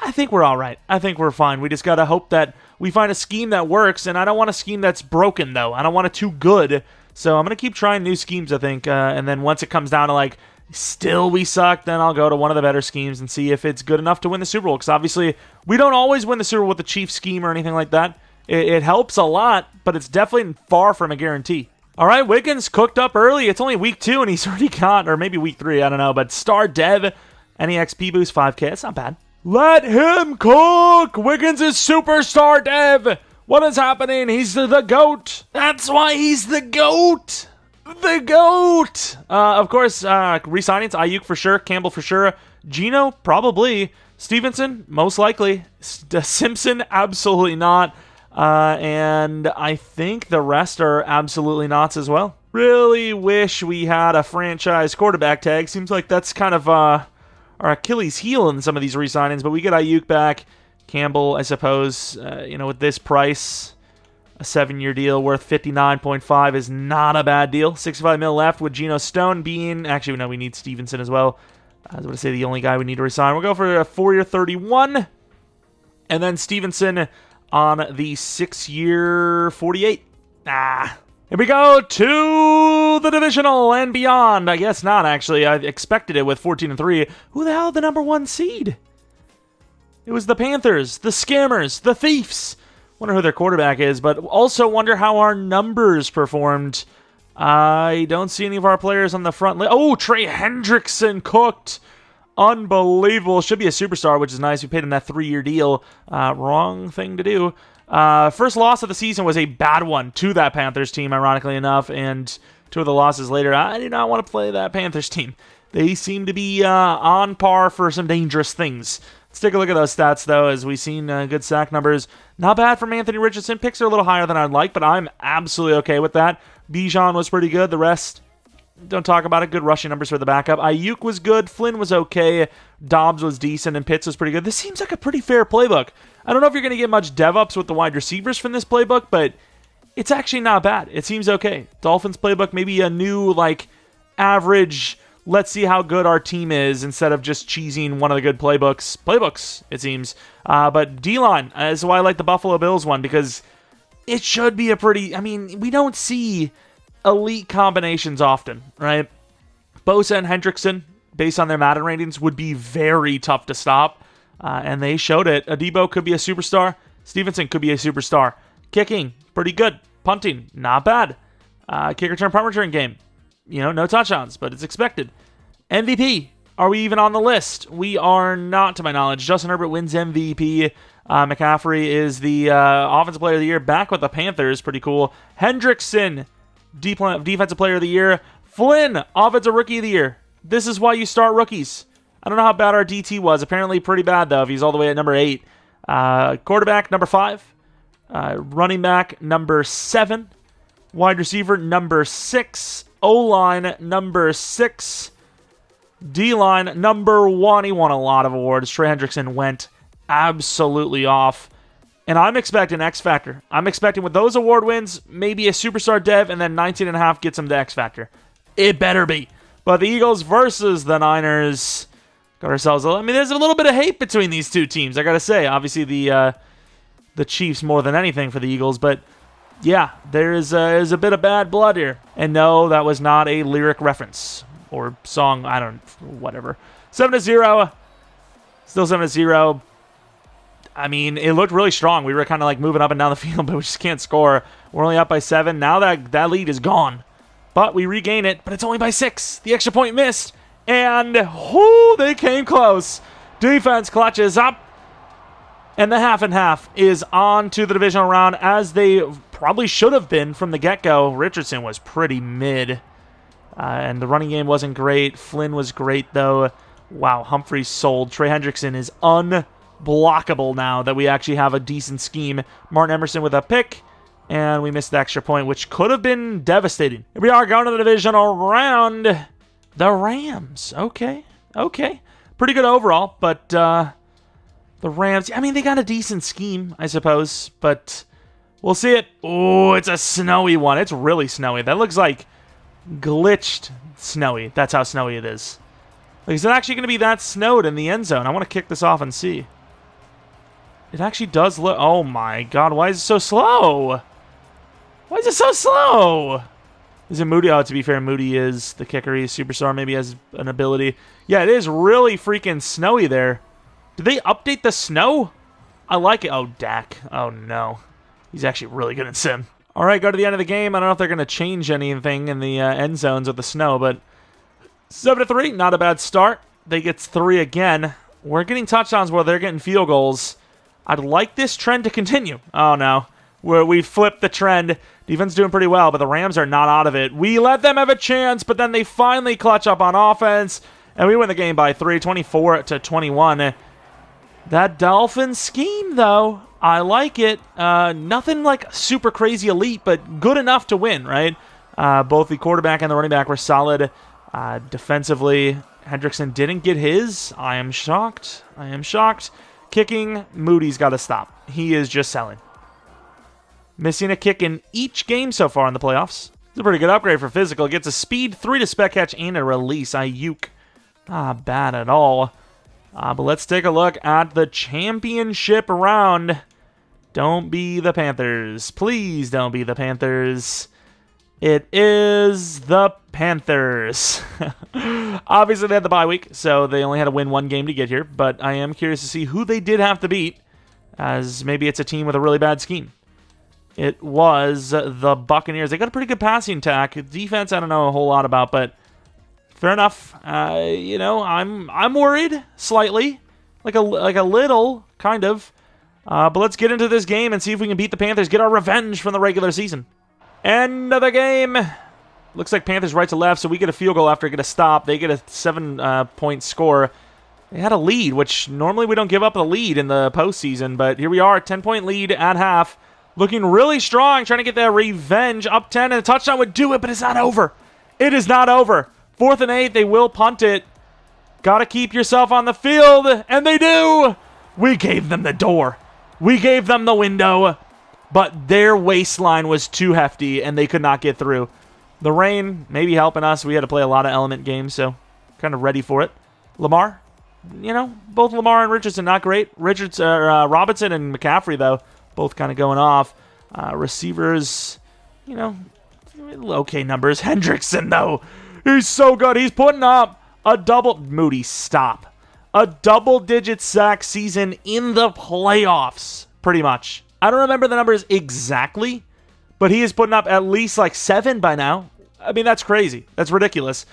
I think we're all right. I think we're fine. We just got to hope that we find a scheme that works. And I don't want a scheme that's broken, though. I don't want it too good. So I'm going to keep trying new schemes, I think. And then once it comes down to, like, still we suck, then I'll go to one of the better schemes and see if it's good enough to win the Super Bowl. Because obviously, we don't always win the Super Bowl with the Chiefs scheme or anything like that. It helps a lot, but it's definitely far from a guarantee. All right, Wiggins cooked up early. It's only week 2, and he's already got, or maybe week 3, I don't know, but star dev, NEXP boost 5K. It's not bad. Let him cook! Wiggins is superstar dev! What is happening? He's the GOAT! That's why he's the GOAT! The GOAT! Of course, re-signings, Ayuk for sure, Campbell for sure, Geno, probably, Stevenson, most likely, Simpson, absolutely not. And I think the rest are absolutely nots as well. Really wish we had a franchise quarterback tag. Seems like that's kind of our Achilles heel in some of these re-signings, but we get Ayuk back. Campbell, I suppose, with this price, a 7-year deal worth $59.5 is not a bad deal. $65 million left with Geno Stone being, actually, no, we need Stevenson as well. I was going to say the only guy we need to re-sign. We'll go for a 4-year 31, and then Stevenson on the 6-year 48. Here we go to the divisional and beyond. I guess not, actually. I expected it with 14-3. Who the hell had the number 1 seed? It was the Panthers, the Scammers, the Thieves. Wonder who their quarterback is, but also wonder how our numbers performed. I don't see any of our players on the front. Trey Hendrickson cooked. Unbelievable. Should be a superstar, which is nice. We paid him that 3-year deal. Wrong thing to do. First loss of the season was a bad one to that Panthers team, ironically enough, and 2 of the losses later, I do not want to play that Panthers team. They seem to be on par for some dangerous things. Let's take a look at those stats, though, as we've seen good sack numbers. Not bad from Anthony Richardson. Picks are a little higher than I'd like, but I'm absolutely okay with that. Bijan was pretty good. The rest, don't talk about it. Good rushing numbers for the backup. Ayuk was good. Flynn was okay. Dobbs was decent, and Pitts was pretty good. This seems like a pretty fair playbook. I don't know if you're going to get much dev-ups with the wide receivers from this playbook, but it's actually not bad. It seems okay. Dolphins playbook, maybe a new, average, let's see how good our team is instead of just cheesing one of the good playbooks, it seems. But D-line is why I like the Buffalo Bills one, because it should be a pretty, we don't see elite combinations often, right? Bosa and Hendrickson, based on their Madden ratings, would be very tough to stop, and they showed it. Adebo could be a superstar. Stevenson could be a superstar. Kicking, pretty good. Punting, not bad. Kick return, punt return game. No touchdowns, but it's expected. MVP, are we even on the list? We are not, to my knowledge. Justin Herbert wins MVP. McCaffrey is the Offensive Player of the Year, back with the Panthers. Pretty cool. Hendrickson, Defensive Player of the Year. Flynn, Offensive Rookie of the Year. This is why you start rookies. I don't know how bad our DT was. Apparently pretty bad, though, if he's all the way at number 8. Quarterback, number 5. Running back, number 7. Wide receiver, number 6. O-line, number 6. D-line, number 1. He won a lot of awards. Trey Hendrickson went absolutely off. And I'm expecting X Factor. I'm expecting with those award wins, maybe a superstar dev, and then 19.5 gets them to X Factor. It better be. But the Eagles versus the Niners. Got ourselves there's a little bit of hate between these two teams, I gotta say. Obviously, the Chiefs more than anything for the Eagles, but yeah, there is a bit of bad blood here. And no, that was not a lyric reference or song. I don't, whatever. 7-0. Still 7-0. I mean, it looked really strong. We were kind of like moving up and down the field, but we just can't score. We're only up by 7. Now that lead is gone. But we regain it, but it's only by 6. The extra point missed. And, they came close. Defense clutches up. And the half and half is on to the divisional round, as they probably should have been from the get-go. Richardson was pretty mid. And the running game wasn't great. Flynn was great, though. Wow, Humphreys sold. Trey Hendrickson is unblockable now that we actually have a decent scheme. Martin Emerson with a pick. And we missed the extra point, which could have been devastating. Here we are going to the divisional round. The Rams. Okay. Pretty good overall, but the Rams, I mean, they got a decent scheme, I suppose, but we'll see it. Oh, it's a snowy one. It's really snowy. That looks like glitched snowy. That's how snowy it is. Like, is it actually going to be that snowed in the end zone? I want to kick this off and see. It actually does look... Oh, my God. Why is it so slow? Why is it so slow? Is it Moody? Oh, to be fair, Moody is the kicker. He's superstar. Maybe has an ability. Yeah, it is really freaking snowy there. Did they update the snow? I like it. Oh, Dak. Oh, no. He's actually really good at sim. All right, go to the end of the game. I don't know if they're going to change anything in the end zones with the snow, but 7-3, not a bad start. They get 3 again. We're getting touchdowns while they're getting field goals. I'd like this trend to continue. Oh, no. We flipped the trend. Defense doing pretty well, but the Rams are not out of it. We let them have a chance, but then they finally clutch up on offense, and we win the game by 3, 24-21. That Dolphins scheme, though, I like it. Nothing like super crazy elite, but good enough to win, right? Both the quarterback and the running back were solid. Defensively, Hendrickson didn't get his. I am shocked. Kicking, Moody's got to stop. He is just selling. Missing a kick in each game so far in the playoffs. It's a pretty good upgrade for physical. Gets a speed, 3 to spec catch, and a release. Ayuk. Not bad at all. But let's take a look at the championship round. Don't be the Panthers. Please don't be the Panthers. It is the Panthers. Obviously, they had the bye week, so they only had to win 1 game to get here. But I am curious to see who they did have to beat, as maybe it's a team with a really bad scheme. It was the Buccaneers. They got a pretty good passing attack. Defense, I don't know a whole lot about, but fair enough. I'm worried slightly, like a little, kind of. But let's get into this game and see if we can beat the Panthers. Get our revenge from the regular season. End of the game. Looks like Panthers right to left, so we get a field goal after we get a stop. They get a 7-point score. They had a lead, which normally we don't give up a lead in the postseason, but here we are, 10-point lead at half. Looking really strong, trying to get that revenge. Up 10, and a touchdown would do it, but it's not over. It is not over. 4th and 8, they will punt it. Got to keep yourself on the field, and they do. We gave them the door. We gave them the window, but their waistline was too hefty, and they could not get through. The rain maybe helping us. We had to play a lot of element games, so kind of ready for it. Lamar, both Lamar and Richardson, not great. Robinson and McCaffrey, though, both kind of going off. Receivers, okay numbers. Hendrickson, though, he's so good. He's putting up a Moody, stop. A double-digit sack season in the playoffs, pretty much. I don't remember the numbers exactly, but he is putting up at least like 7 by now. I mean, that's crazy. That's ridiculous.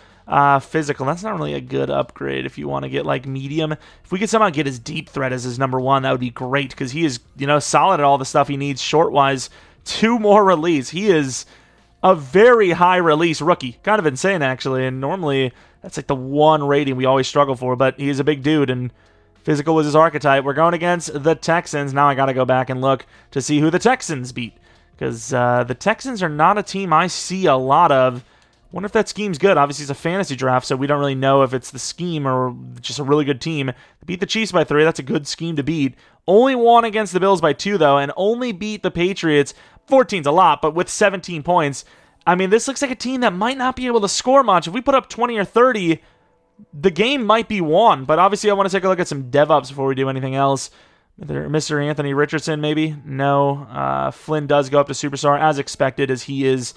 Physical, that's not really a good upgrade if you want to get like medium. If we could somehow get his deep threat as his number 1, that would be great, because he is, solid at all the stuff he needs short-wise. 2 more release. He is a very high release rookie. Kind of insane, actually, and normally that's like the 1 rating we always struggle for, but he is a big dude, and physical was his archetype. We're going against the Texans. Now I got to go back and look to see who the Texans beat, because the Texans are not a team I see a lot of. Wonder if that scheme's good. Obviously, it's a fantasy draft, so we don't really know if it's the scheme or just a really good team. Beat the Chiefs by 3. That's a good scheme to beat. Only won against the Bills by 2, though, and only beat the Patriots. 14's a lot, but with 17 points. I mean, this looks like a team that might not be able to score much. If we put up 20 or 30, the game might be won. But obviously, I want to take a look at some DevOps before we do anything else. Mr. Anthony Richardson, maybe? No. Flynn does go up to Superstar, as expected, as he is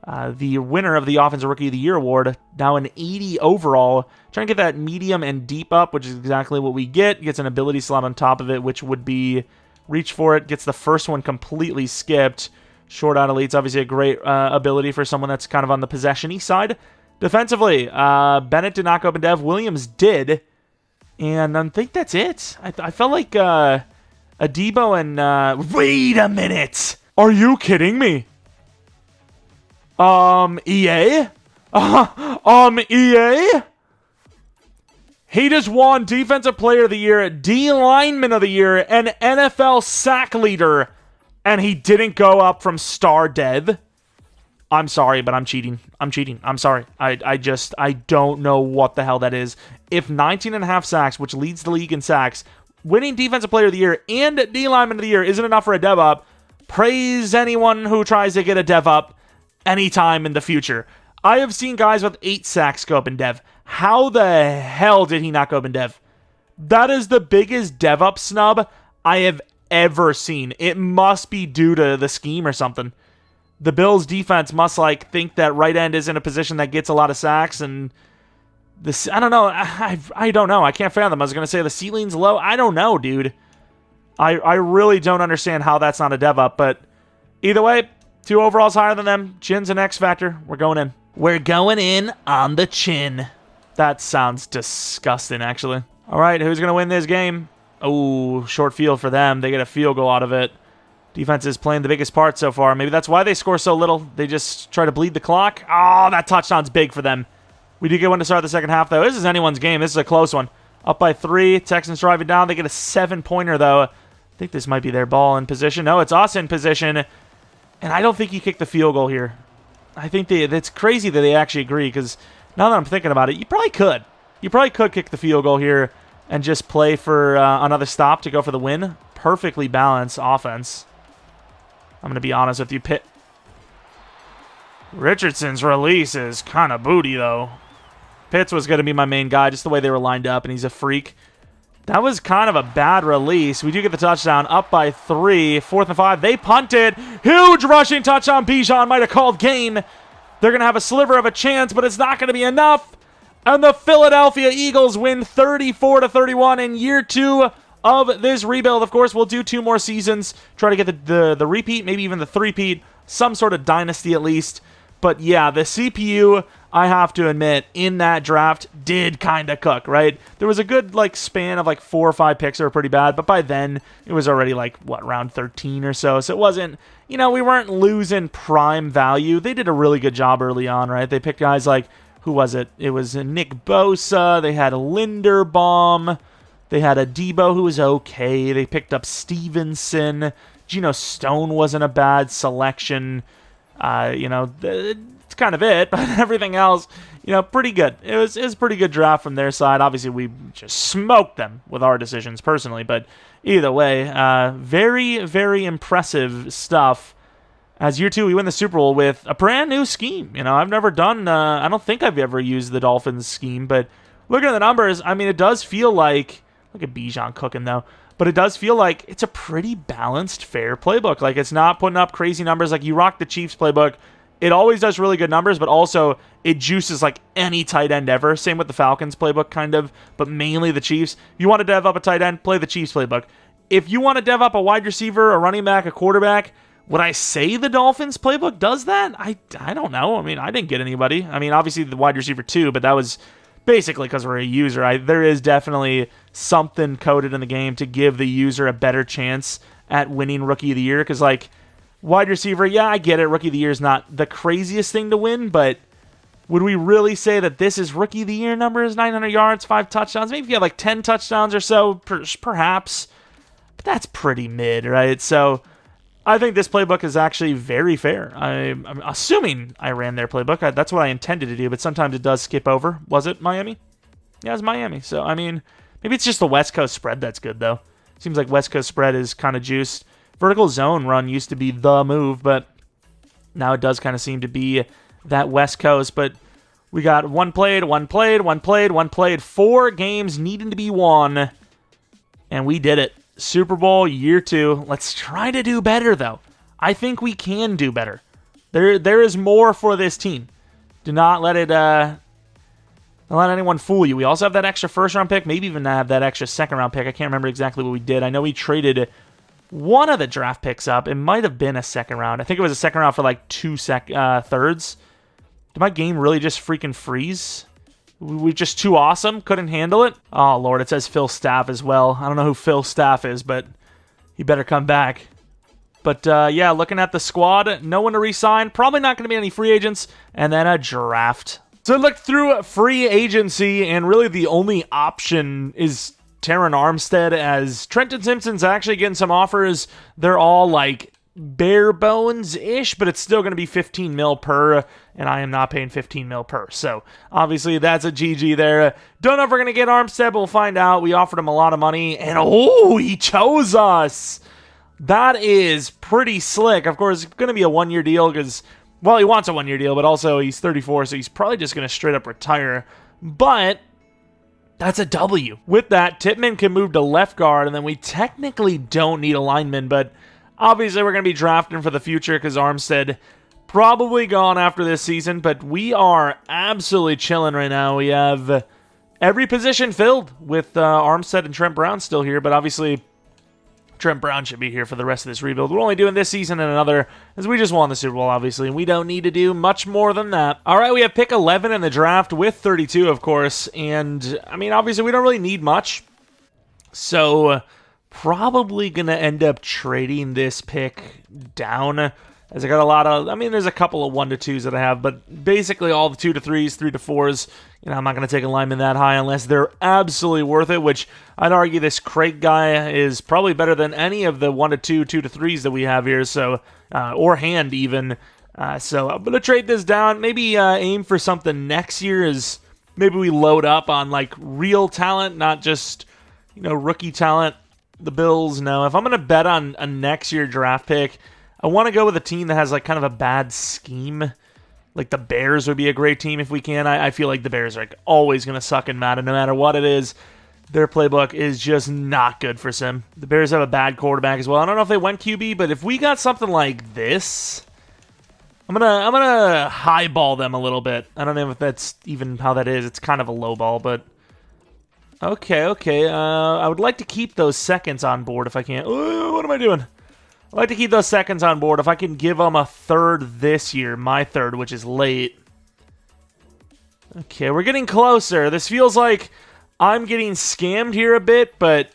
the winner of the Offensive Rookie of the Year award. Now an 80 overall. Trying to get that medium and deep up, which is exactly what we get. Gets an ability slot on top of it, which would be reach for it. Gets the first one completely skipped. Short out elite's obviously a great ability for someone that's kind of on the possession-y side. Defensively, Bennett did not go up in dev. Williams did. And I think that's it. I felt like Adebo and... wait a minute! Are you kidding me? EA? EA? He just won Defensive Player of the Year, D-Lineman of the Year, and NFL Sack Leader, and he didn't go up from Star Dev. I'm sorry, but I'm cheating. I'm sorry. I don't know what the hell that is. If 19.5 sacks, which leads the league in sacks, winning Defensive Player of the Year and D-Lineman of the Year isn't enough for a dev up, praise anyone who tries to get a dev up anytime in the future. I have seen guys with 8 sacks go up in dev. How the hell did he not go up in dev? That is the biggest dev up snub I have ever seen. It must be due to the scheme or something. The Bills defense must think that right end is in a position that gets a lot of sacks, and this, I don't know. I don't know. I can't fathom. I was going to say the ceiling's low. I don't know, dude. I really don't understand how that's not a dev up, but either way, 2 overalls higher than them. Chin's an X factor. We're going in. We're going in on the chin. That sounds disgusting, actually. All right, who's going to win this game? Oh, short field for them. They get a field goal out of it. Defense is playing the biggest part so far. Maybe that's why they score so little. They just try to bleed the clock. Oh, that touchdown's big for them. We do get one to start the second half, though. This is anyone's game. This is a close one. Up by 3. Texans driving down. They get a 7-pointer, though. I think this might be their ball in position. No, it's us in position. And I don't think you kick the field goal here. I think it's crazy that they actually agree, because now that I'm thinking about it, you probably could. You probably could kick the field goal here and just play for another stop to go for the win. Perfectly balanced offense. I'm going to be honest with you. Richardson's release is kind of booty, though. Pitts was going to be my main guy, just the way they were lined up, and he's a freak. That was kind of a bad release. We do get the touchdown, up by 3. 4th and 5. They punted. Huge rushing touchdown. Bijan might have called game. They're going to have a sliver of a chance, but it's not going to be enough. And the Philadelphia Eagles win 34-31 in year 2 of this rebuild. Of course, we'll do 2 more seasons. Try to get the repeat, maybe even the 3-peat. Some sort of dynasty at least. But yeah, the CPU, I have to admit, in that draft did kind of cook, right? There was a good span of 4 or 5 picks that were pretty bad, but by then it was already round 13 or so. So it wasn't, we weren't losing prime value. They did a really good job early on, right? They picked guys who was it? It was Nick Bosa. They had Linderbaum. They had Adebo, who was okay. They picked up Stevenson. Geno Stone wasn't a bad selection. It's kind of it, but everything else, pretty good. It was a pretty good draft from their side. Obviously, we just smoked them with our decisions personally, but either way, very, very impressive stuff. As year 2, we win the Super Bowl with a brand new scheme. I've never done, I don't think I've ever used the Dolphins scheme, but looking at the numbers, I mean, it does feel like, look at Bijan cooking though, but it does feel like it's a pretty balanced, fair playbook. It's not putting up crazy numbers. You rock the Chiefs playbook. It always does really good numbers, but also it juices any tight end ever. Same with the Falcons playbook, kind of, but mainly the Chiefs. You want to dev up a tight end, play the Chiefs playbook. If you want to dev up a wide receiver, a running back, a quarterback, would I say the Dolphins playbook does that? I don't know. I mean, I didn't get anybody. I mean, obviously the wide receiver too, but that was basically because we're a user. There is definitely something coded in the game to give the user a better chance at winning Rookie of the Year, because wide receiver, yeah, I get it. Rookie of the Year is not the craziest thing to win, but would we really say that this is Rookie of the Year numbers? 900 yards, 5 touchdowns. Maybe if you have 10 touchdowns or so, perhaps. But that's pretty mid, right? So I think this playbook is actually very fair. I'm assuming I ran their playbook. That's what I intended to do, but sometimes it does skip over. Was it Miami? Yeah, it was Miami. So, I mean, maybe it's just the West Coast spread that's good, though. Seems like West Coast spread is kind of juiced. Vertical zone run used to be the move, but now it does kind of seem to be that West Coast. But we got one played. 4 games needing to be won, and we did it. Super Bowl year 2. Let's try to do better, though. I think we can do better. There is more for this team. Do not let it don't let anyone fool you. We also have that extra first-round pick, maybe even have that extra second-round pick. I can't remember exactly what we did. I know we traded one of the draft picks up. It might have been a second round. I think it was a second round for like 2 thirds. Did my game really just freaking freeze? We just too awesome? Couldn't handle it? Oh, Lord, it says Phil Staff as well. I don't know who Phil Staff is, but he better come back. But, yeah, looking at the squad, no one to re-sign. Probably not going to be any free agents. And then a draft. So I looked through free agency, and really the only option is Terran Armstead, as Trenton Simpson's actually getting some offers. They're all, like, bare bones-ish, but it's still going to be 15 mil per, and I am not paying 15 mil per. So, obviously, that's a GG there. Don't know if we're going to get Armstead, but we'll find out. We offered him a lot of money, and oh, he chose us! That is pretty slick. Of course, it's going to be a one-year deal, because, well, he wants a one-year deal, but also he's 34, so he's probably just going to straight up retire. But that's a W. With that, Tippmann can move to left guard, and then we technically don't need a lineman, but obviously we're going to be drafting for the future because Armstead probably gone after this season, but we are absolutely chilling right now. We have every position filled with Armstead and Trent Brown still here, but obviously Trent Brown should be here for the rest of this rebuild. We're only doing this season and another, as we just won the Super Bowl, obviously, and we don't need to do much more than that. All right, we have pick 11 in the draft with 32, of course, and, I mean, obviously, we don't really need much, so probably going to end up trading this pick down, as I got a lot of, I mean, there's a couple of 1 to 2s that I have, but basically all the 2 to 3s, 3 to 4s, you know, I'm not going to take a lineman that high unless they're absolutely worth it, which I'd argue this Craig guy is probably better than any of the 1 to 2, 2 to 3s that we have here, so, or hand even. So I'm going to trade this down, maybe aim for something next year is maybe we load up on like real talent, not just, you know, rookie talent. The Bills, no. If I'm going to bet on a next year draft pick, I want to go with a team that has like kind of a bad scheme. Like the Bears would be a great team if we can. I feel like the Bears are like always going to suck in Madden no matter what it is. Their playbook is just not good for Sim. The Bears have a bad quarterback as well. I don't know if they went QB, but if we got something like this, I'm gonna highball them a little bit. I don't know if that's even how that is. It's kind of a low ball, but okay. I would like to keep those seconds on board if I can. What am I doing? I'd like to keep those seconds on board. If I can give them a third this year, my third, which is late. Okay, we're getting closer. This feels like I'm getting scammed here a bit, but,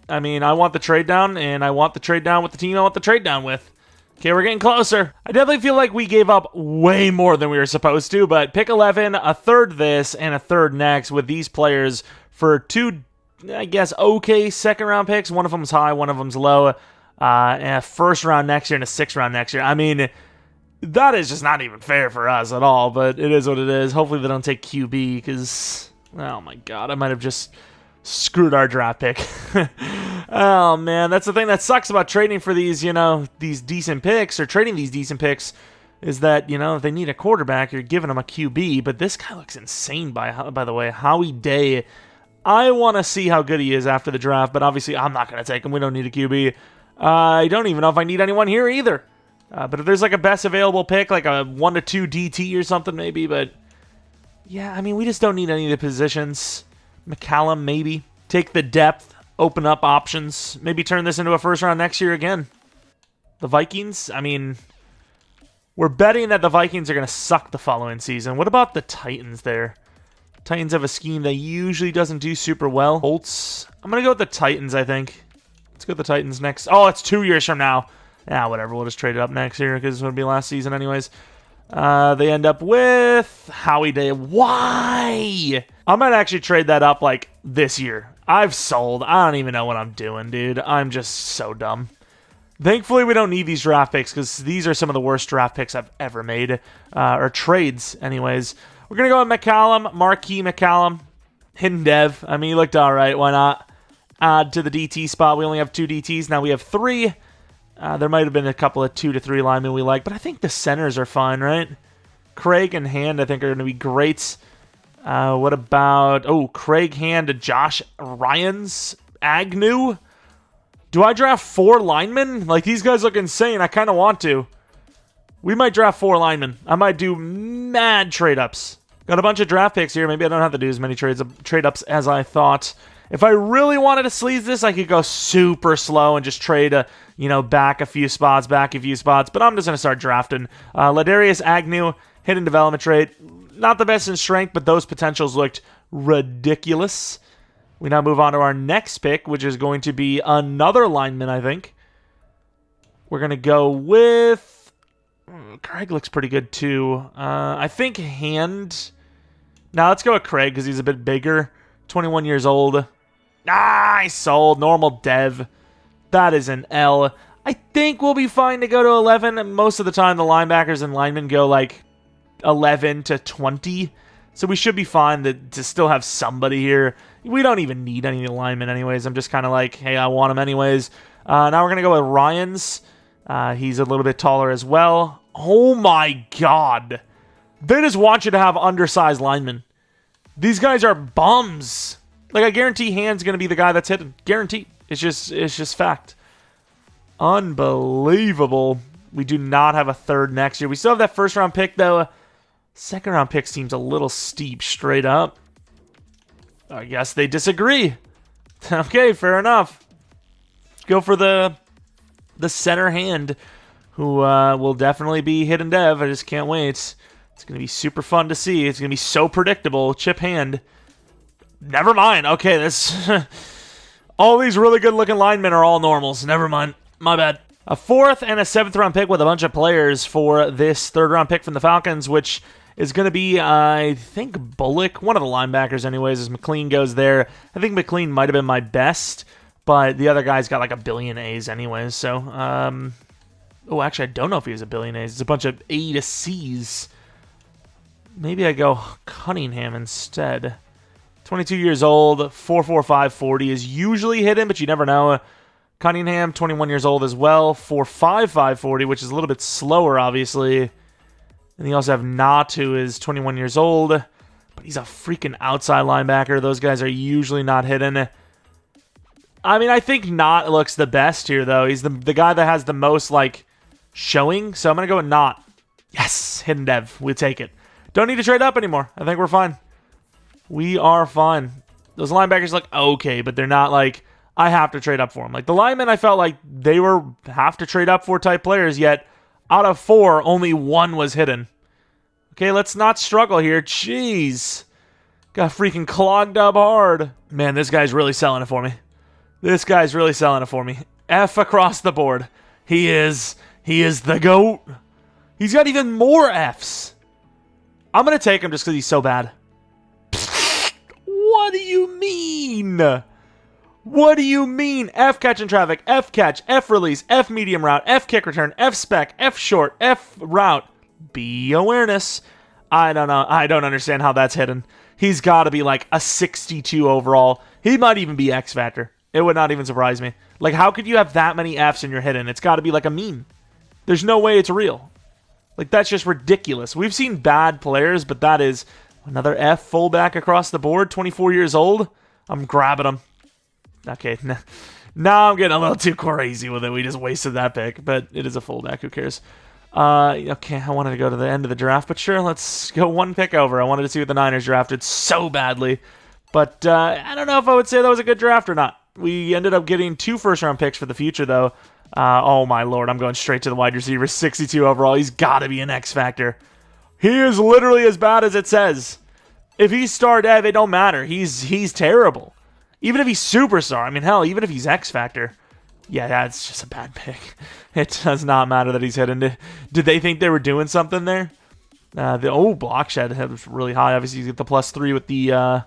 I mean, I want the trade down, and I want the trade down with the team I want the trade down with. Okay, we're getting closer. I definitely feel like we gave up way more than we were supposed to, but pick 11, a third this, and a third next with these players for 2, I guess, okay second-round picks. One of them's high, one of them's low. And a first round next year and a 6th round next year. I mean, that is just not even fair for us at all, but it is what it is. Hopefully they don't take QB because, oh my God, I might have just screwed our draft pick. Oh man, that's the thing that sucks about trading for these, you know, these decent picks or trading these decent picks is that, you know, if they need a quarterback, you're giving them a QB, but this guy looks insane by the way. Howie Day, I want to see how good he is after the draft, but obviously I'm not going to take him. We don't need a QB. I don't even know if I need anyone here either. But if there's like a best available pick, like a 1 to 2 DT or something maybe, but yeah, I mean, we just don't need any of the positions. McCallum, maybe. Take the depth, open up options, maybe turn this into a first round next year again. The Vikings, I mean, we're betting that the Vikings are going to suck the following season. What about the Titans there? Titans have a scheme that usually doesn't do super well. Colts, I'm going to go with the Titans, I think. Let's go with the Titans next. Oh, it's 2 years from now. Yeah, whatever. We'll just trade it up next year because it'll be last season anyways. They end up with Howie Day. Why? I might actually trade that up like this year. I've sold. I don't even know what I'm doing, dude. I'm just so dumb. Thankfully, we don't need these draft picks because these are some of the worst draft picks I've ever made. Or trades, anyways. We're going to go with McCallum, Marquis McCallum, hidden dev. I mean, he looked all right. Why not? Add to the DT spot. We only have 2 DTs. Now we have 3. There might have been a couple of 2 to 3 linemen we like, but I think the centers are fine, right? Craig and Hand, I think, are going to be great. What about... Oh, Craig Hand to Josh Ryans. Agnew? Do I draft 4 linemen? Like, these guys look insane. I kind of want to. We might draft 4 linemen. I might do mad trade-ups. Got a bunch of draft picks here. Maybe I don't have to do as many trade-ups as I thought. If I really wanted to sleaze this, I could go super slow and just trade, back a few spots. But I'm just going to start drafting. Ladarius Agnew, hidden development trait. Not the best in strength, but those potentials looked ridiculous. We now move on to our next pick, which is going to be another lineman, I think. We're going to go with... Craig looks pretty good, too. I think Hand... Now, let's go with Craig, because he's a bit bigger. 21 years old. I sold. Normal dev. That is an L. I think we'll be fine to go to 11. Most of the time, the linebackers and linemen go, 11 to 20. So we should be fine to still have somebody here. We don't even need any linemen anyways. I'm just kind of like, hey, I want him anyways. Now we're going to go with Ryans. He's a little bit taller as well. Oh my god. They just want you to have undersized linemen. These guys are bums. I guarantee Hand's going to be the guy that's hidden. Guaranteed. It's just fact. Unbelievable. We do not have a 3rd next year. We still have that 1st round pick, though. 2nd round pick seems a little steep straight up. I guess they disagree. Okay, fair enough. Go for the center Hand, who will definitely be hidden dev. I just can't wait. It's going to be super fun to see. It's going to be so predictable. Chip Hand. Never mind. Okay, this... all these really good-looking linemen are all normals. Never mind. My bad. A 4th and a 7th round pick with a bunch of players for this 3rd round pick from the Falcons, which is going to be, I think, Bullock. One of the linebackers, anyways, as McLean goes there. I think McLean might have been my best, but the other guy's got a billion A's anyways. So, oh, actually, I don't know if he has a billion A's. It's a bunch of A to C's. Maybe I go Cunningham instead. 22 years old, 4.45 40 is usually hidden, but you never know. Cunningham, 21 years old as well, 4.55 40, which is a little bit slower, obviously. And you also have Knott, who is 21 years old, but he's a freaking outside linebacker. Those guys are usually not hidden. I mean, I think Knott looks the best here, though. He's the guy that has the most, showing. So I'm going to go with Knott. Yes, hidden dev. We'll take it. Don't need to trade up anymore. I think we're fine. We are fine. Those linebackers look okay, but they're not I have to trade up for them. The linemen, I felt like they were have to trade up for type players, yet out of 4, only 1 was hidden. Okay, let's not struggle here. Jeez. Got freaking clogged up hard. Man, this guy's really selling it for me. F across the board. He is the GOAT. He's got even more Fs. I'm going to take him just because he's so bad. What do you mean? What do you mean? F catch in traffic, F catch, F release, F medium route, F kick return, F spec, F short, F route. B awareness. I don't know. I don't understand how that's hidden. He's got to be a 62 overall. He might even be X Factor. It would not even surprise me. How could you have that many Fs and you're hidden? It's got to be a meme. There's no way it's real. That's just ridiculous. We've seen bad players, but that is another F fullback across the board, 24 years old. I'm grabbing him. Okay, now I'm getting a little too crazy with it. We just wasted that pick, but it is a fullback. Who cares? Okay, I wanted to go to the end of the draft, but sure, let's go 1 pick over. I wanted to see what the Niners drafted so badly, but I don't know if I would say that was a good draft or not. We ended up getting 2 first-round picks for the future, though. Oh, my Lord, I'm going straight to the wide receiver. 62 overall. He's got to be an X Factor. He is literally as bad as it says. If he's star dev, it don't matter. He's terrible. Even if he's superstar. I mean, hell, even if he's X Factor. Yeah, that's just a bad pick. It does not matter that he's hidden. Did they think they were doing something there? Block shed was really high. Obviously, you get the +3 with the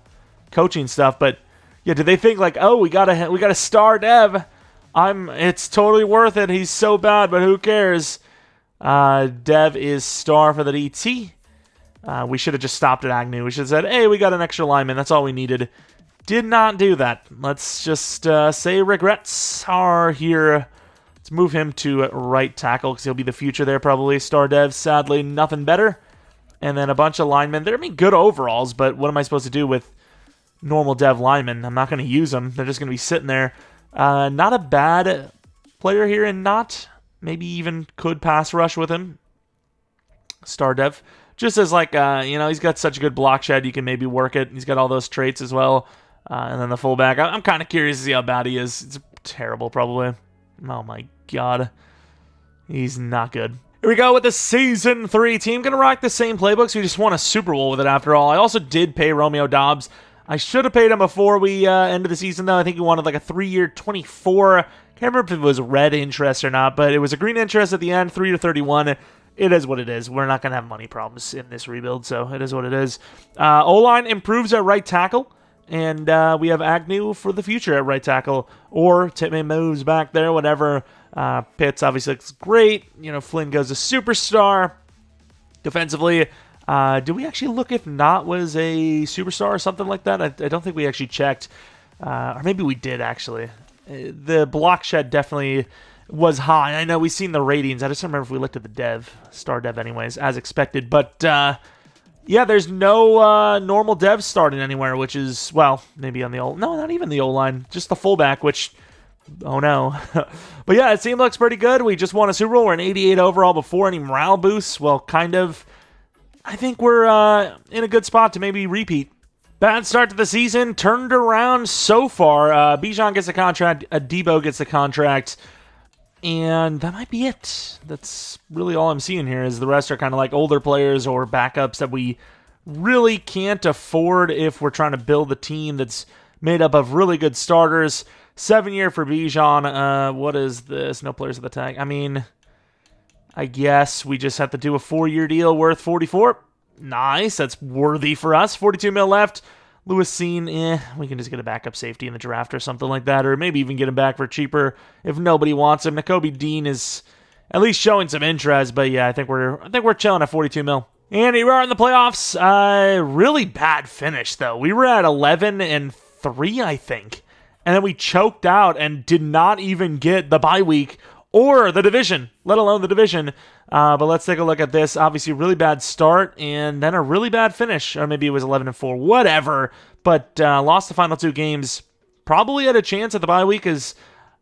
coaching stuff. But yeah, did they think we got a star dev? It's totally worth it. He's so bad, but who cares? Dev is star for the DT. We should have just stopped at Agnew. We should have said, hey, we got an extra lineman. That's all we needed. Did not do that. Let's just say regrets are here. Let's move him to right tackle because he'll be the future there probably. Star Dev, sadly, nothing better. And then a bunch of linemen. They're good overalls, but what am I supposed to do with normal Dev linemen? I'm not going to use them. They're just going to be sitting there. Not a bad player here and not. Maybe even could pass rush with him. Star Dev. Just as he's got such a good block shed, you can maybe work it. He's got all those traits as well. And then the fullback. I'm kind of curious to see how bad he is. It's terrible, probably. Oh my god. He's not good. Here we go with the Season 3 team. Gonna rock the same playbooks. We just won a Super Bowl with it after all. I also did pay Romeo Dobbs. I should have paid him before we ended the season, though. I think he wanted a 3-year, 24. Can't remember if it was red interest or not, but it was a green interest at the end, 3 to 31. It is what it is. We're not going to have money problems in this rebuild, so it is what it is. O-line improves at right tackle, and we have Agnew for the future at right tackle, or Titman moves back there, whatever. Pitts obviously looks great. Flynn goes to superstar. Defensively, did we actually look if Knott was a superstar or something like that? I don't think we actually checked. Or maybe we did, actually. The block shed definitely was high. I know we've seen the ratings. I just don't remember if we looked at the dev. Star dev anyways, as expected. But, yeah, there's no normal dev starting anywhere, which is, well, maybe on the O... No, not even the O-line. Just the fullback, which... Oh, no. But, yeah, it seems looks pretty good. We just won a Super Bowl. We're an 88 overall before any morale boosts. Well, kind of. I think we're in a good spot to maybe repeat. Bad start to the season. Turned around so far. Bijan gets a contract. Debo gets a contract. And that might be it. That's really all I'm seeing here is the rest are kind of like older players or backups that we really can't afford if we're trying to build a team that's made up of really good starters. 7-year for Bijan. What is this? No players at the tag. I mean, I guess we just have to do a 4-year deal worth 44. Nice. That's worthy for us. 42 mil left. Lewis Seen, we can just get a backup safety in the draft or something like that, or maybe even get him back for cheaper if nobody wants him. Nakobe Dean is at least showing some interest, but yeah, I think we're chilling at 42 mil. And here we are in the playoffs. Really bad finish though. We were at 11-3, I think, and then we choked out and did not even get the bye week or the division, let alone the division. But let's take a look at this. Obviously, really bad start and then a really bad finish. Or maybe it was 11-4, whatever. But lost the final 2 games. Probably had a chance at the bye week.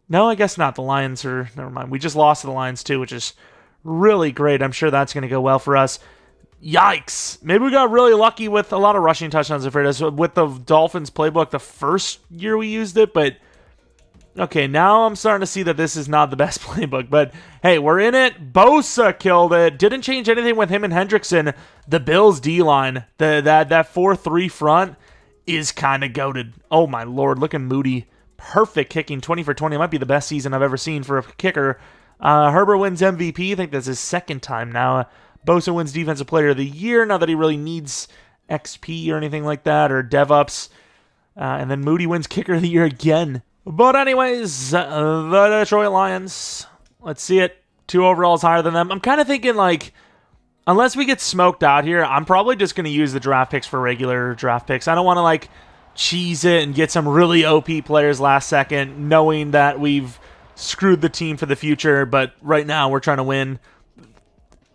No, I guess not. The Lions are... Never mind. We just lost to the Lions too, which is really great. I'm sure that's going to go well for us. Yikes. Maybe we got really lucky with a lot of rushing touchdowns with the Dolphins playbook the first year we used it, but... Okay, now I'm starting to see that this is not the best playbook, but hey, we're in it. Bosa killed it. Didn't change anything with him and Hendrickson. The Bills D-line, that 4-3 front is kind of goated. Oh my lord, look at Moody. Perfect kicking, 20 for 20. It might be the best season I've ever seen for a kicker. Herbert wins MVP. I think that's his second time now. Bosa wins Defensive Player of the Year, not that he really needs XP or anything like that, or DevUps. And then Moody wins Kicker of the Year again. But anyways, the Detroit Lions, let's see it. 2 overalls higher than them. I'm kind of thinking, unless we get smoked out here, I'm probably just going to use the draft picks for regular draft picks. I don't want to, cheese it and get some really OP players last second, knowing that we've screwed the team for the future. But right now, we're trying to win,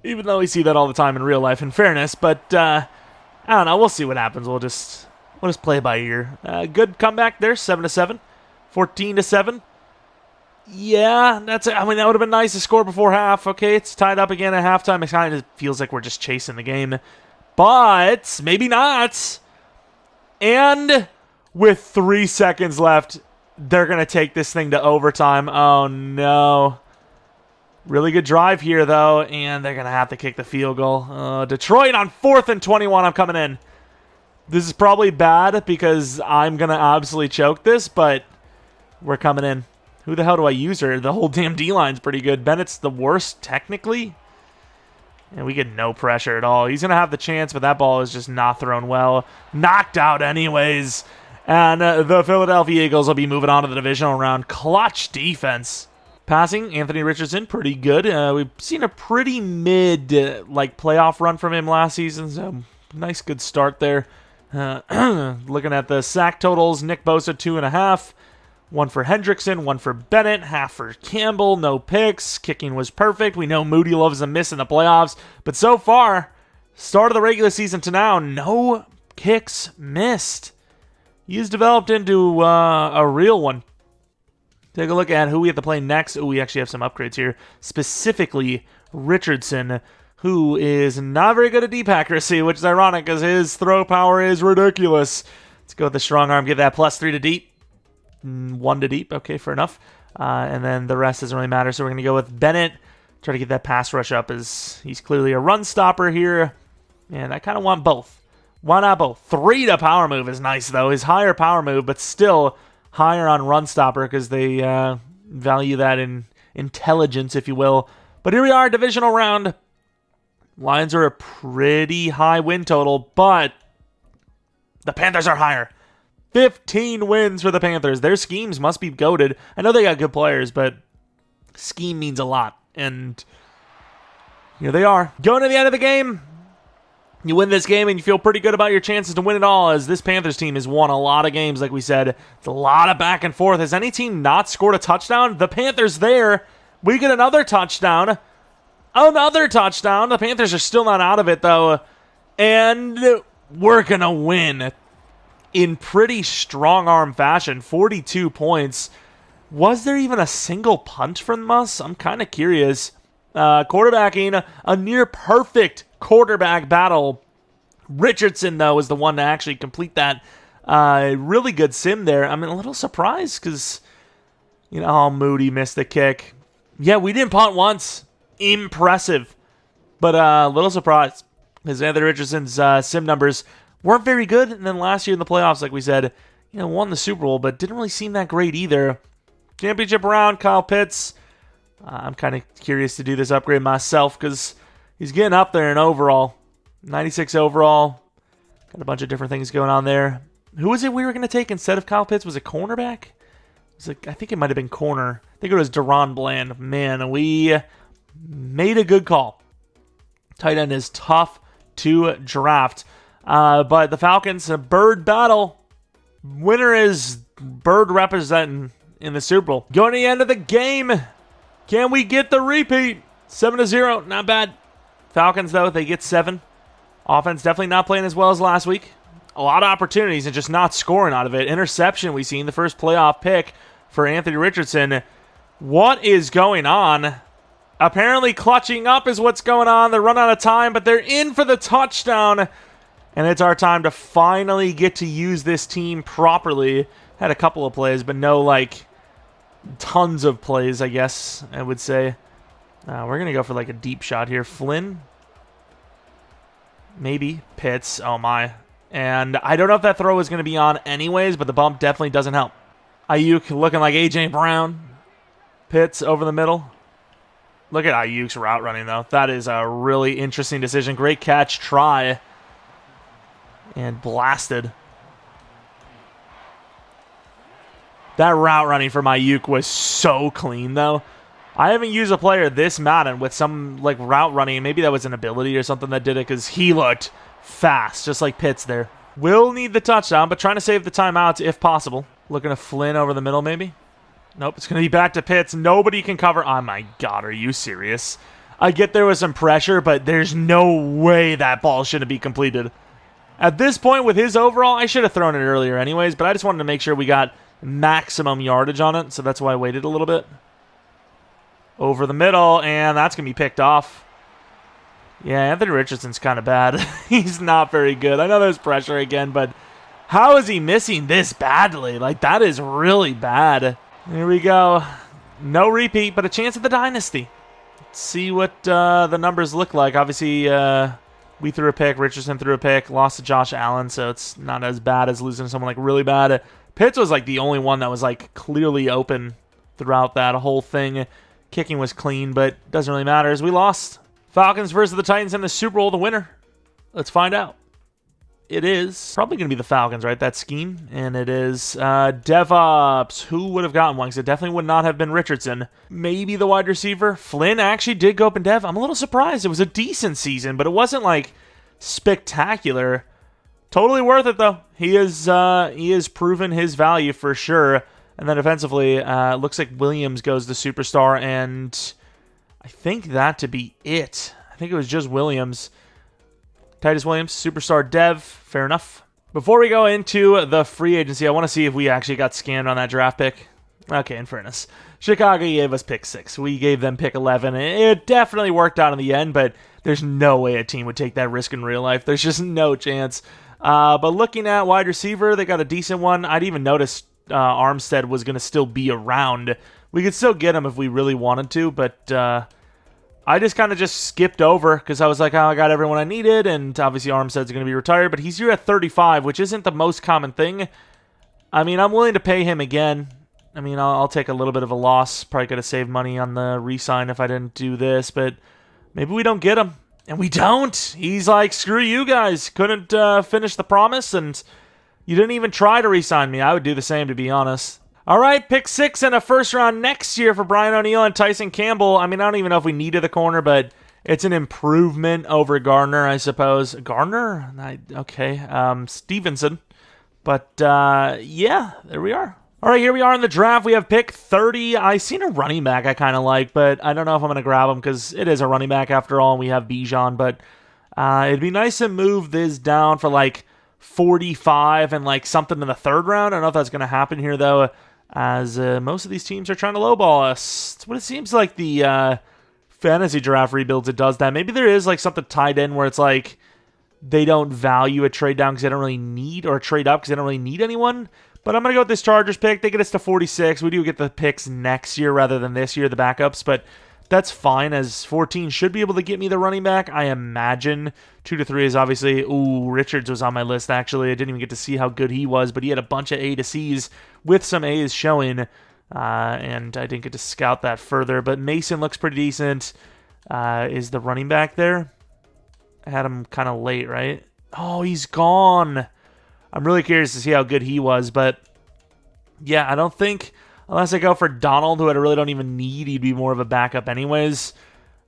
even though we see that all the time in real life, in fairness. But, I don't know. We'll see what happens. We'll just play by ear. Good comeback there, 7-7. 14-7. Yeah, that would have been nice to score before half. Okay, it's tied up again at halftime. It kind of feels like we're just chasing the game. But maybe not. And with 3 seconds left, they're going to take this thing to overtime. Oh, no. Really good drive here, though, and they're going to have to kick the field goal. Detroit on 4th and 21. I'm coming in. This is probably bad because I'm going to absolutely choke this, but... We're coming in. Who the hell do I use her? The whole damn D-line's pretty good. Bennett's the worst, technically. And we get no pressure at all. He's going to have the chance, but that ball is just not thrown well. Knocked out anyways. And the Philadelphia Eagles will be moving on to the divisional round. Clutch defense. Passing, Anthony Richardson, pretty good. We've seen a pretty mid playoff run from him last season, so nice good start there. Looking at the sack totals, Nick Bosa 2.5. One for Hendrickson, one for Bennett, half for Campbell, no picks. Kicking was perfect. We know Moody loves a miss in the playoffs, but so far, start of the regular season to now, no kicks missed. He's developed into a real one. Take a look at who we have to play next. Oh, we actually have some upgrades here. Specifically, Richardson, who is not very good at deep accuracy, which is ironic because his throw power is ridiculous. Let's go with the strong arm. Give that +3 to deep. 1 to deep. Okay, fair enough. And then the rest doesn't really matter. So we're going to go with Bennett. Try to get that pass rush up as he's clearly a run stopper here. And I kind of want both. Why not both? 3 to power move is nice, though. His higher power move, but still higher on run stopper because they value that in intelligence, if you will. But here we are, divisional round. Lions are a pretty high win total, but the Panthers are higher. 15 wins for the Panthers. Their schemes must be goated. I know they got good players, but scheme means a lot. And here they are. Going to the end of the game. You win this game and you feel pretty good about your chances to win it all, as this Panthers team has won a lot of games, like we said. It's a lot of back and forth. Has any team not scored a touchdown? The Panthers there. We get another touchdown. Another touchdown. The Panthers are still not out of it, though. And we're going to win in pretty strong arm fashion. 42 points. Was there even a single punt from us? I'm kind of curious. Quarterbacking, a near perfect quarterback battle. Richardson, though, is the one to actually complete that really good sim there. I'm a little surprised because, Moody missed the kick. Yeah, we didn't punt once. Impressive. But a little surprised because Anthony Richardson's sim numbers weren't very good. And then last year in the playoffs, like we said, won the Super Bowl, but didn't really seem that great either. Championship round, Kyle Pitts. I'm kind of curious to do this upgrade myself because he's getting up there in overall. 96 overall. Got a bunch of different things going on there. Who was it we were going to take instead of Kyle Pitts? Was it cornerback? I think it might have been corner. I think it was Deron Bland. Man, we made a good call. Tight end is tough to draft. But the Falcons, a bird battle. Winner is Bird representing in the Super Bowl. Going to the end of the game. Can we get the repeat? 7-0. Not bad. Falcons, though, they get 7. Offense definitely not playing as well as last week. A lot of opportunities and just not scoring out of it. Interception we seen, the first playoff pick for Anthony Richardson. What is going on? Apparently clutching up is what's going on. They're running out of time, but they're in for the touchdown. And it's our time to finally get to use this team properly. Had a couple of plays, but no, tons of plays, I guess, I would say. We're going to go for, a deep shot here. Flynn? Maybe. Pitts. Oh, my. And I don't know if that throw is going to be on anyways, but the bump definitely doesn't help. Ayuk looking like A.J. Brown. Pitts over the middle. Look at Ayuk's route running, though. That is a really interesting decision. Great catch. Try. And blasted. That route running for Ayuk was so clean, though. I haven't used a player this Madden with some route running. Maybe that was an ability or something that did it because he looked fast, just like Pitts there. Will need the touchdown, but trying to save the timeouts if possible. Looking to Flynn over the middle, maybe. Nope, it's going to be back to Pitts. Nobody can cover. Oh, my God, are you serious? I get there was some pressure, but there's no way that ball shouldn't be completed. At this point, with his overall, I should have thrown it earlier anyways, but I just wanted to make sure we got maximum yardage on it, so that's why I waited a little bit. Over the middle, and that's going to be picked off. Yeah, Anthony Richardson's kind of bad. He's not very good. I know there's pressure again, but how is he missing this badly? That is really bad. Here we go. No repeat, but a chance at the dynasty. Let's see what the numbers look like. Obviously, we threw a pick. Richardson threw a pick. Lost to Josh Allen, so it's not as bad as losing to someone really bad. Pitts was the only one that was clearly open throughout that whole thing. Kicking was clean, but doesn't really matter as we lost. Falcons versus the Titans in the Super Bowl, the winner. Let's find out. it is probably going to be the Falcons, right? That scheme. And it is DevOps. Who would have gotten one? Because it definitely would not have been Richardson. Maybe the wide receiver. Flynn actually did go up in Dev. I'm a little surprised. It was a decent season, but it wasn't like spectacular. Totally worth it, though. He has proven his value for sure. And then defensively, looks like Williams goes to Superstar, and I think that to be it. I think it was just Williams. Titus Williams, Superstar Dev. Fair enough. Before we go into the free agency, I want to see if we actually got scammed on that draft pick. Okay, in fairness. Chicago gave us pick 6. We gave them pick 11. It definitely worked out in the end, but there's no way a team would take that risk in real life. There's just no chance. But looking at wide receiver, they got a decent one. I'd even noticed Armstead was going to still be around. We could still get him if we really wanted to, but I just kind of skipped over because I was like, oh, I got everyone I needed, and obviously Armstead's going to be retired, but he's here at 35, which isn't the most common thing. I mean, I'm willing to pay him again. I mean, I'll take a little bit of a loss. Probably could have saved money on the re-sign if I didn't do this, but maybe we don't get him. And we don't. He's like, screw you guys. Couldn't finish the promise, and you didn't even try to re-sign me. I would do the same, to be honest. All right, pick 6 and a first round next year for Brian O'Neill and Tyson Campbell. I mean, I don't even know if we needed the corner, but it's an improvement over Gardner, I suppose. Gardner? Okay. Stevenson. But, yeah, there we are. All right, here we are in the draft. We have pick 30. I seen a running back I kind of like, but I don't know if I'm going to grab him because it is a running back after all, and we have Bijan. But it'd be nice to move this down for like 45 and like something in the third round. I don't know if that's going to happen here, though, as most of these teams are trying to lowball us. It's what it seems like the fantasy draft rebuilds, it does that. Maybe there is like something tied in where it's like they don't value a trade down because they don't really need, or a trade up because they don't really need anyone. But I'm going to go with this Chargers pick. They get us to 46. We do get the picks next year rather than this year, the backups. But that's fine, as 14 should be able to get me the running back. I imagine 2 to 3 is obviously... Ooh, Richards was on my list, actually. I didn't even get to see how good he was, but he had a bunch of A to C's with some A's showing. And I didn't get to scout that further. But Mason looks pretty decent. Is the running back there? I had him kind of late, right? Oh, he's gone. I'm really curious to see how good he was, but yeah, I don't think, unless I go for Donald, who I really don't even need, he'd be more of a backup anyways.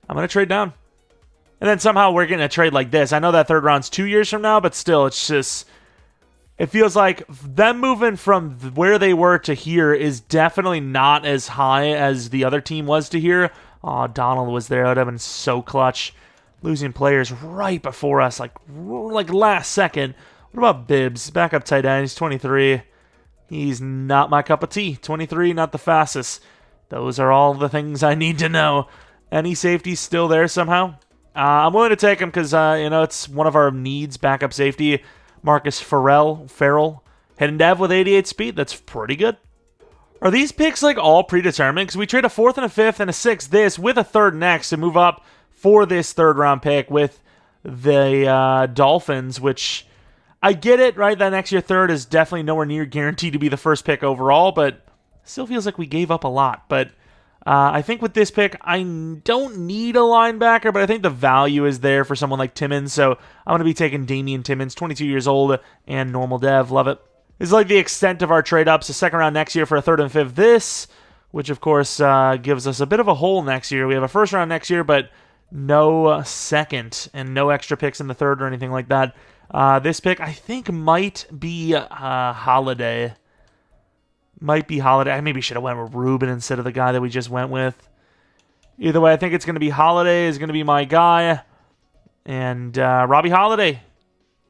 I'm going to trade down. And then somehow we're getting a trade like this. I know that third round's 2 years from now, but still, it's just, it feels like them moving from where they were to here is definitely not as high as the other team was to here. Oh, Donald was there. That would have been so clutch. Losing players right before us, like last second. What about Bibbs? Backup tight end. He's 23. He's not my cup of tea. 23, not the fastest. Those are all the things I need to know. Any safety still there somehow? I'm willing to take him because, it's one of our needs, backup safety. Marcus Farrell. Hidden dev with 88 speed. That's pretty good. Are these picks like all predetermined? Because we trade a 4th and a 5th and a 6th this with a 3rd next to move up for this 3rd round pick with the Dolphins, which... I get it, right? That next year 3rd is definitely nowhere near guaranteed to be the first pick overall, but still feels like we gave up a lot. But I think with this pick, I don't need a linebacker, but I think the value is there for someone like Timmons. So I'm going to be taking Damian Timmons, 22 years old, and normal dev. Love it. This is like the extent of our trade-ups. A 2nd round next year for a 3rd and 5th this, which of course gives us a bit of a hole next year. We have a 1st round next year, but no 2nd and no extra picks in the 3rd or anything like that. This pick, I think, might be Holiday. Might be Holiday. I maybe should have went with Ruben instead of the guy that we just went with. Either way, I think it's going to be Holiday is going to be my guy. And Robbie Holiday.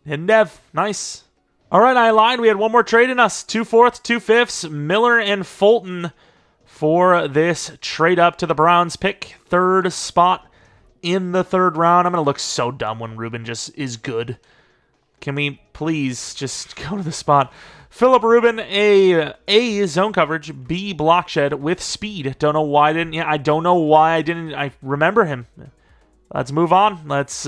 Hidden dev. Nice. All right, I lied. We had one more trade in us. 2 4ths, 2 5ths. Miller and Fulton for this trade up to the Browns pick. 3rd spot in the 3rd round. I'm going to look so dumb when Ruben just is good. Can we please just go to the spot? Phillip Rubin, A, zone coverage, B, block shed with speed. Don't know why I didn't. Yeah, I don't know why I didn't. I remember him. Let's move on. Let's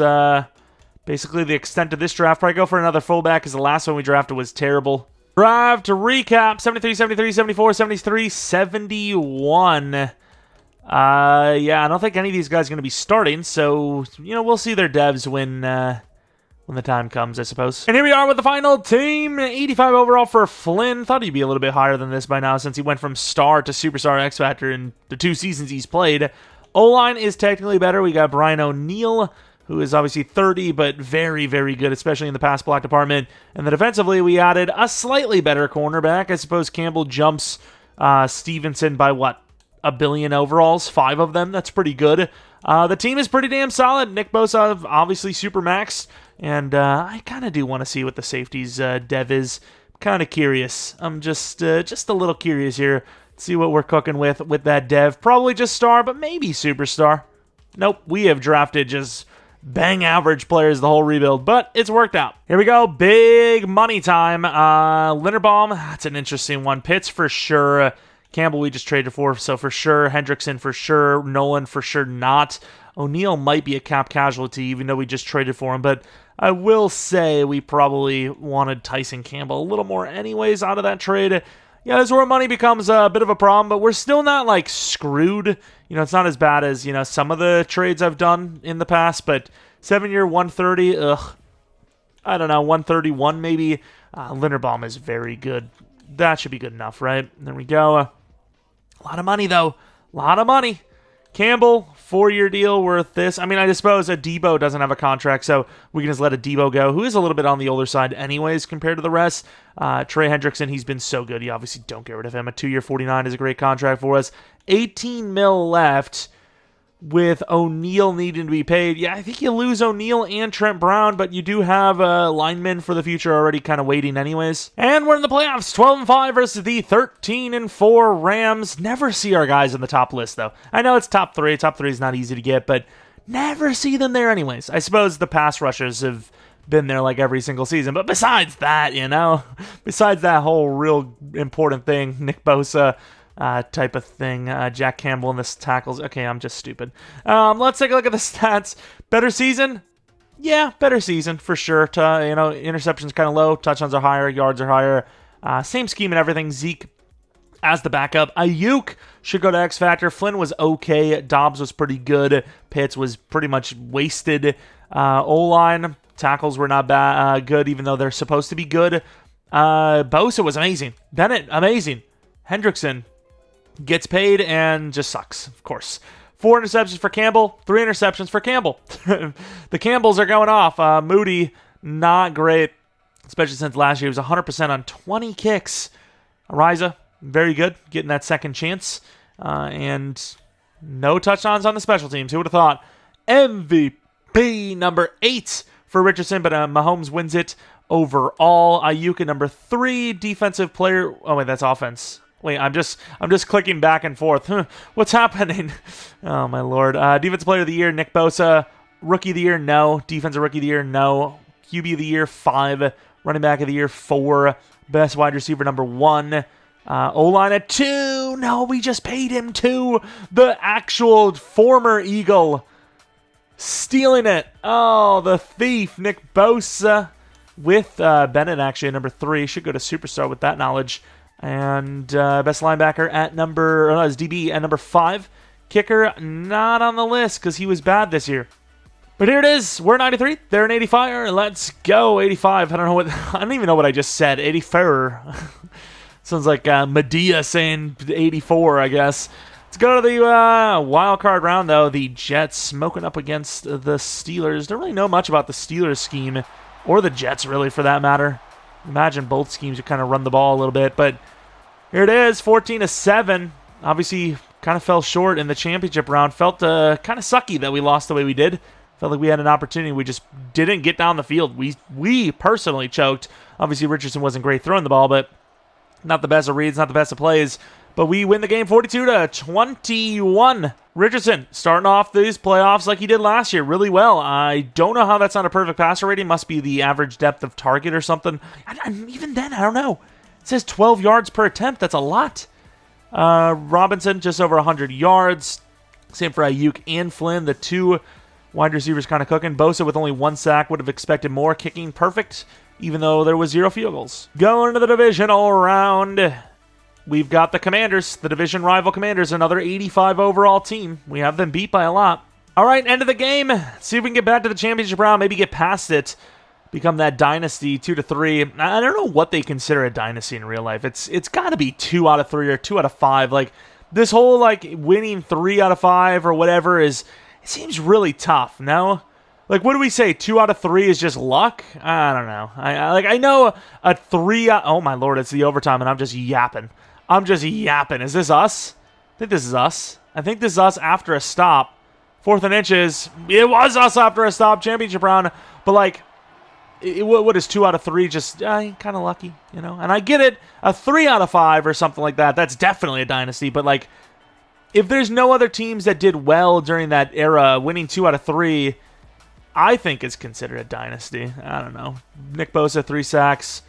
basically the extent of this draft. Probably go for another fullback because the last one we drafted was terrible. Draft to recap: 73, 73, 74, 73, 71. Yeah, I don't think any of these guys are going to be starting. So we'll see their devs when when the time comes, I suppose. And here we are with the final team. 85 overall for Flynn. Thought he'd be a little bit higher than this by now since he went from star to superstar X Factor in the 2 seasons he's played. O-line is technically better. We got Brian O'Neill, who is obviously 30, but very, very good, especially in the pass block department. And then defensively, we added a slightly better cornerback. I suppose Campbell jumps Stevenson by, what, a billion overalls? 5 of them. That's pretty good. The team is pretty damn solid. Nick Bosa, obviously super maxed. And I kind of do want to see what the safeties dev is. Kind of curious. I'm just a little curious here. See what we're cooking with that dev. Probably just star, but maybe superstar. Nope, we have drafted just bang average players the whole rebuild, but it's worked out. Here we go, big money time. Linderbaum, that's an interesting one. Pitts for sure. Campbell we just traded for, so for sure. Hendrickson for sure. Nolan for sure not. O'Neill might be a cap casualty, even though we just traded for him, but I will say we probably wanted Tyson Campbell a little more anyways out of that trade. Yeah, this is where money becomes a bit of a problem, but we're still not, like, screwed. You know, it's not as bad as, you know, some of the trades I've done in the past, but 7-year, 130, I don't know, 131 maybe. Linderbaum is very good. That should be good enough, right? There we go. A lot of money, though. A lot of money. Campbell, 4-year deal worth this. I mean, I suppose a Debo doesn't have a contract, so we can just let a Debo go, who is a little bit on the older side anyways compared to the rest. Trey Hendrickson, he's been so good. You obviously don't get rid of him. A 2-year, 49 is a great contract for us. 18 mil left with O'Neill needing to be paid. Yeah, I think you lose O'Neill and Trent Brown, but you do have linemen for the future already kind of waiting anyways. And we're in the playoffs, 12-5 versus the 13-4 Rams. Never see our guys in the top list, though. I know it's top 3. Top 3 is not easy to get, but never see them there anyways. I suppose the pass rushers have been there like every single season, but besides that, you know, besides that whole real important thing, Nick Bosa, type of thing. Jack Campbell in the tackles. Okay, I'm just stupid. Let's take a look at the stats. Better season? Yeah, better season for sure. You know, interceptions kind of low. Touchdowns are higher. Yards are higher. Same scheme and everything. Zeke as the backup. Ayuk should go to X Factor. Flynn was okay. Dobbs was pretty good. Pitts was pretty much wasted. O-line, tackles were not bad, good, even though they're supposed to be good. Bosa was amazing. Bennett, amazing. Hendrickson gets paid and just sucks, of course. 4 interceptions for Campbell, 3 interceptions for Campbell. The Campbells are going off. Moody, not great, especially since last year he was 100% on 20 kicks. Ariza, very good, getting that second chance. And no touchdowns on the special teams. Who would have thought? MVP number 8 for Richardson, but Mahomes wins it overall. Ayuk number 3, defensive player. Oh, wait, that's offense. Wait, I'm just clicking back and forth. What's happening? Oh, my Lord. Defensive Player of the Year, Nick Bosa. Rookie of the Year, no. Defensive Rookie of the Year, no. QB of the Year, 5. Running Back of the Year, 4. Best Wide Receiver, number 1. O-line at 2. No, we just paid him 2. The actual former Eagle stealing it. Oh, the thief, Nick Bosa. With Bennett, actually, at number 3. Should go to Superstar with that knowledge. And best linebacker at is DB at number 5. Kicker, not on the list because he was bad this year. But here it is. We're 93. They're an 85. Let's go, 85. I don't even know what I just said. 84. Sounds like Medea saying 84, I guess. Let's go to the wild card round, though. The Jets smoking up against the Steelers. Don't really know much about the Steelers scheme, or the Jets, really, for that matter. Imagine both schemes would kind of run the ball a little bit, but here it is, 14-7. Obviously, kind of fell short in the championship round. Felt kind of sucky that we lost the way we did. Felt like we had an opportunity. We just didn't get down the field. We personally choked. Obviously, Richardson wasn't great throwing the ball, but not the best of reads, not the best of plays. But we win the game 42-21. Richardson starting off these playoffs like he did last year really well. I don't know how that's not a perfect passer rating. Must be the average depth of target or something. And even then, I don't know. It says 12 yards per attempt. That's a lot. Robinson, just over 100 yards. Same for Ayuk and Flynn. The 2 wide receivers kind of cooking. Bosa with only 1 sack. Would have expected more. Kicking perfect, even though there was 0 field goals. Going to the divisional round. We've got the Commanders, the division rival Commanders, another 85 overall team. We have them beat by a lot. All right, end of the game. See if we can get back to the championship round, maybe get past it. become that dynasty 2-3. I don't know what they consider a dynasty in real life. It's got to be 2 out of 3 or 2 out of 5. Like this whole like winning 3 out of 5 or whatever it seems really tough. No, like what do we say? 2 out of 3 is just luck. I don't know. I know a 3. Oh my lord, it's the overtime, and I'm just yapping. Is this us? I think this is us. I think this is us after a stop. 4th and inches. It was us after a stop. Championship round. But like, what is 2 out of 3? Just kind of lucky, you know? And I get it. A 3 out of 5 or something like that, that's definitely a dynasty. But like, if there's no other teams that did well during that era, winning 2 out of 3, I think it's considered a dynasty. I don't know. Nick Bosa, 3 sacks,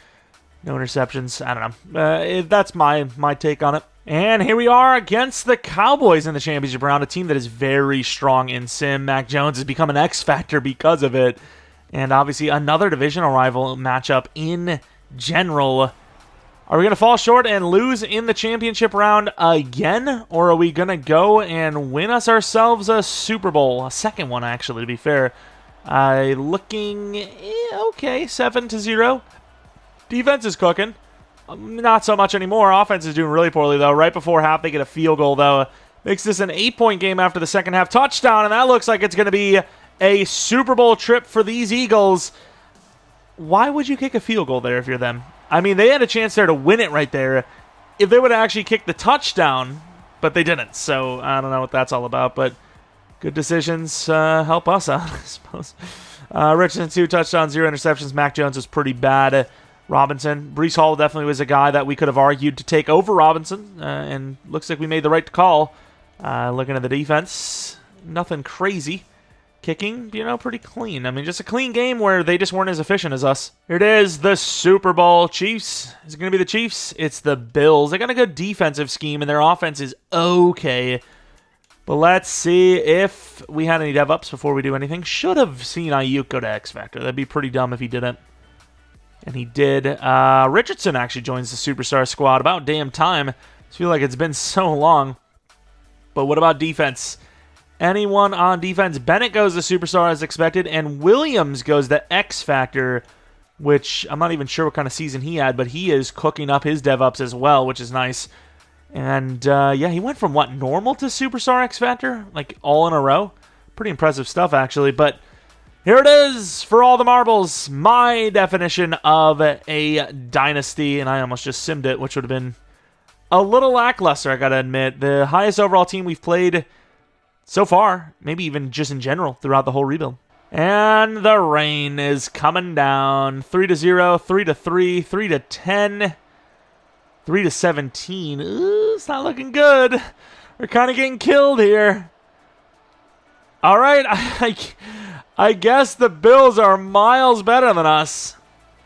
no interceptions. I don't know. That's my take on it. And here we are against the Cowboys in the championship round, a team that is very strong in sim. Mac Jones has become an X factor because of it. And obviously another divisional rival matchup in general. Are we going to fall short and lose in the championship round again? Or are we going to go and win us ourselves a Super Bowl? A second one, actually, to be fair. Looking okay, 7-0. Defense is cooking. Not so much anymore. Offense is doing really poorly, though. Right before half, they get a field goal, though. Makes this an 8-point game after the second half. Touchdown, and that looks like it's going to be a Super Bowl trip for these Eagles. Why would you kick a field goal there if you're them? I mean, they had a chance there to win it right there if they would have actually kicked the touchdown, but they didn't. So I don't know what that's all about, but good decisions help us out, I suppose. Richardson, 2 touchdowns, 0 interceptions. Mac Jones was pretty bad. Robinson. Breece Hall definitely was a guy that we could have argued to take over Robinson, and looks like we made the right call. Looking at the defense, nothing crazy. Kicking, pretty clean. I mean, just a clean game where they just weren't as efficient as us. Here it is, the Super Bowl. Chiefs. Is it going to be the Chiefs? It's the Bills. They got a good defensive scheme, and their offense is okay. But let's see if we had any dev-ups before we do anything. Should have seen Ayuk go to X Factor. That'd be pretty dumb if he didn't. And he did. Richardson actually joins the Superstar squad. About damn time. I feel like it's been so long. But what about defense? Anyone on defense? Bennett goes to Superstar as expected, and Williams goes to X Factor, which I'm not even sure what kind of season he had, but he is cooking up his dev-ups as well, which is nice. And, yeah, he went from, normal to Superstar X Factor? Like, all in a row? Pretty impressive stuff, actually, but here it is for all the marbles. My definition of a dynasty, and I almost just simmed it, which would have been a little lackluster, I gotta admit. The highest overall team we've played so far, maybe even just in general, throughout the whole rebuild. And the rain is coming down. 3-0, 3-3, 3-10, 3-17. Ooh, it's not looking good. We're kind of getting killed here. All right, I guess the Bills are miles better than us.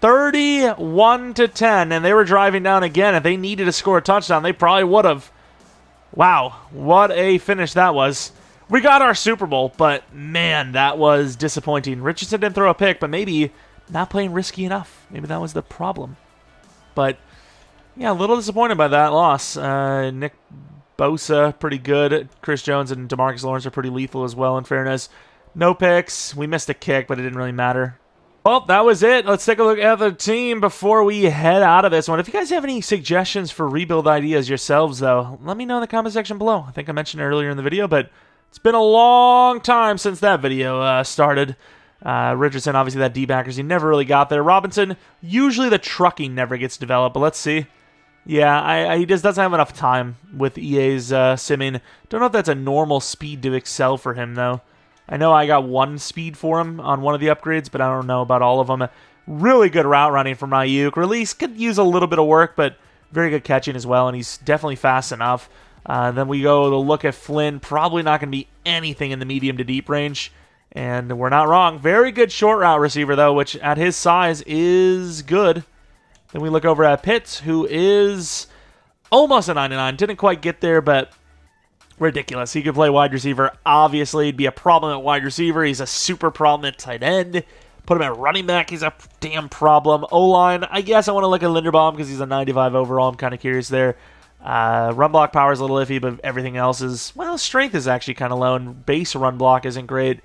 31-10, and they were driving down again. If they needed to score a touchdown, they probably would have. Wow, what a finish that was. We got our Super Bowl, but man, that was disappointing. Richardson didn't throw a pick, but maybe not playing risky enough. Maybe that was the problem. But yeah, a little disappointed by that loss. Nick Bosa, pretty good. Chris Jones and DeMarcus Lawrence are pretty lethal as well, in fairness. No picks. We missed a kick, but it didn't really matter. Well, that was it. Let's take a look at the team before we head out of this one. If you guys have any suggestions for rebuild ideas yourselves, though, let me know in the comment section below. I think I mentioned it earlier in the video, but it's been a long time since that video started. Richardson, obviously that D-backers, he never really got there. Robinson, usually the trucking never gets developed, but let's see. Yeah, he just doesn't have enough time with EA's simming. Don't know if that's a normal speed to excel for him, though. I know I got 1 speed for him on one of the upgrades, but I don't know about all of them. Really good route running from Ayuk. Release could use a little bit of work, but very good catching as well, and he's definitely fast enough. Then we go to look at Flynn. Probably not going to be anything in the medium to deep range, and we're not wrong. Very good short route receiver, though, which at his size is good. Then we look over at Pitts, who is almost a 99. Didn't quite get there, but ridiculous. He could play wide receiver. Obviously, it'd be a problem at wide receiver. He's a super problem at tight end. Put him at running back. He's a damn problem. O-line, I guess I want to look at Linderbaum because he's a 95 overall. I'm kind of curious there. Run block power is a little iffy, but everything else is, well, strength is actually kind of low, and base run block isn't great.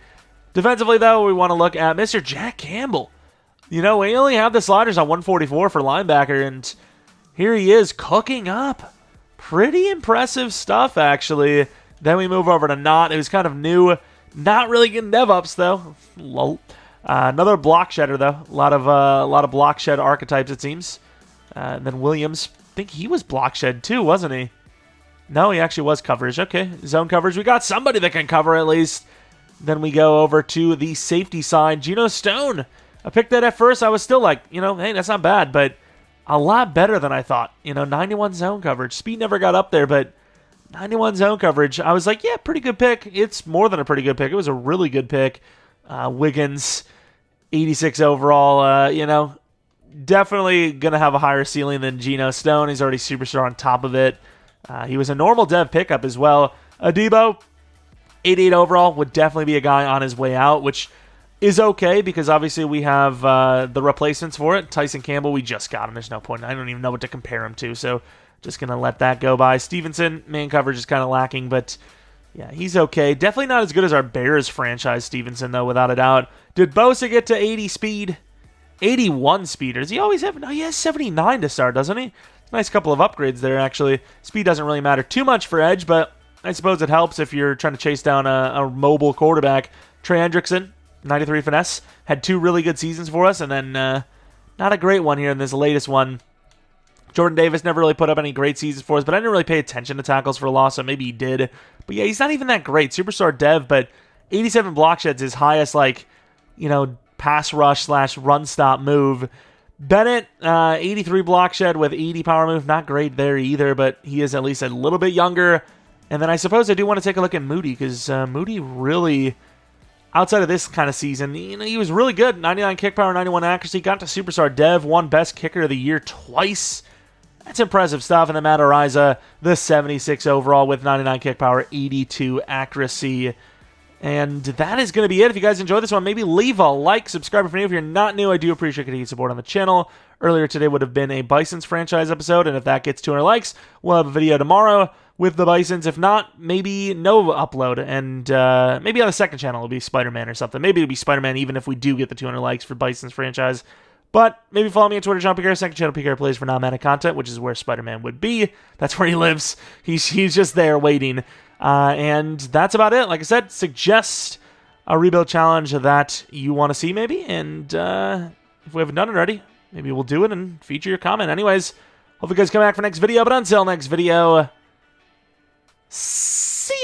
Defensively, though, we want to look at Mr. Jack Campbell. You know, we only have the sliders on 144 for linebacker, and here he is cooking up. Pretty impressive stuff, actually. Then we move over to Not. It was kind of new. Not really getting dev ups, though. Lol. Another block shedder, though. A lot of block shed archetypes, it seems. And then Williams, I think he was block shed too, wasn't he? No, he actually was coverage. Okay, zone coverage. We got somebody that can cover at least. Then we go over to the safety side. Geno Stone. I picked that at first. I was still like, you know, hey, that's not bad, but a lot better than I thought. You know, 91 zone coverage. Speed never got up there, but 91 zone coverage. I was like, yeah, pretty good pick. It's more than a pretty good pick. It was a really good pick. Wiggins, 86 overall. You know, definitely going to have a higher ceiling than Geno Stone. He's already superstar on top of it. He was a normal dev pickup as well. Adebo, 88 overall, would definitely be a guy on his way out, which is okay because obviously we have the replacements for it. Tyson Campbell, we just got him. There's no point. I don't even know what to compare him to, so just going to let that go by. Stevenson, man coverage is kind of lacking, but yeah, he's okay. Definitely not as good as our Bears franchise Stevenson, though, without a doubt. Did Bosa get to 80 speed? 81 speed. Does he always have? No, he has 79 to start, doesn't he? Nice couple of upgrades there, actually. Speed doesn't really matter too much for edge, but I suppose it helps if you're trying to chase down a mobile quarterback. Trey Hendrickson, 93 finesse, had 2 really good seasons for us, and then not a great one here in this latest one. Jordan Davis never really put up any great seasons for us, but I didn't really pay attention to tackles for loss, so maybe he did. But yeah, he's not even that great. Superstar dev, but 87 block sheds, his highest, like, you know, pass rush / run stop move. Bennett, 83 block shed with 80 power move. Not great there either, but he is at least a little bit younger. And then I suppose I do want to take a look at Moody, because Moody really, outside of this kind of season, you know, he was really good. 99 kick power, 91 accuracy, got to superstar dev, won best kicker of the year twice. That's impressive stuff. And then Matt Ariza, the 76 overall with 99 kick power, 82 accuracy. And that is going to be it. If you guys enjoyed this one, maybe leave a like, subscribe if you're new. If you're not new, I do appreciate continued support on the channel. Earlier today would have been a Bisons franchise episode, and if that gets 200 likes, we'll have a video tomorrow with the Bisons. If not, maybe no upload, and maybe on the second channel it'll be Spider-Man or something. Maybe it'll be Spider-Man even if we do get the 200 likes for Bisons franchise. But maybe follow me on Twitter, Jeromepkr, second channel, PKR Plays for non-Madden content, which is where Spider-Man would be. That's where he lives. He's just there waiting. And that's about it. Like I said, suggest a rebuild challenge that you want to see maybe. And if we haven't done it already, maybe we'll do it and feature your comment. Anyways, hope you guys come back for next video. But until next video, see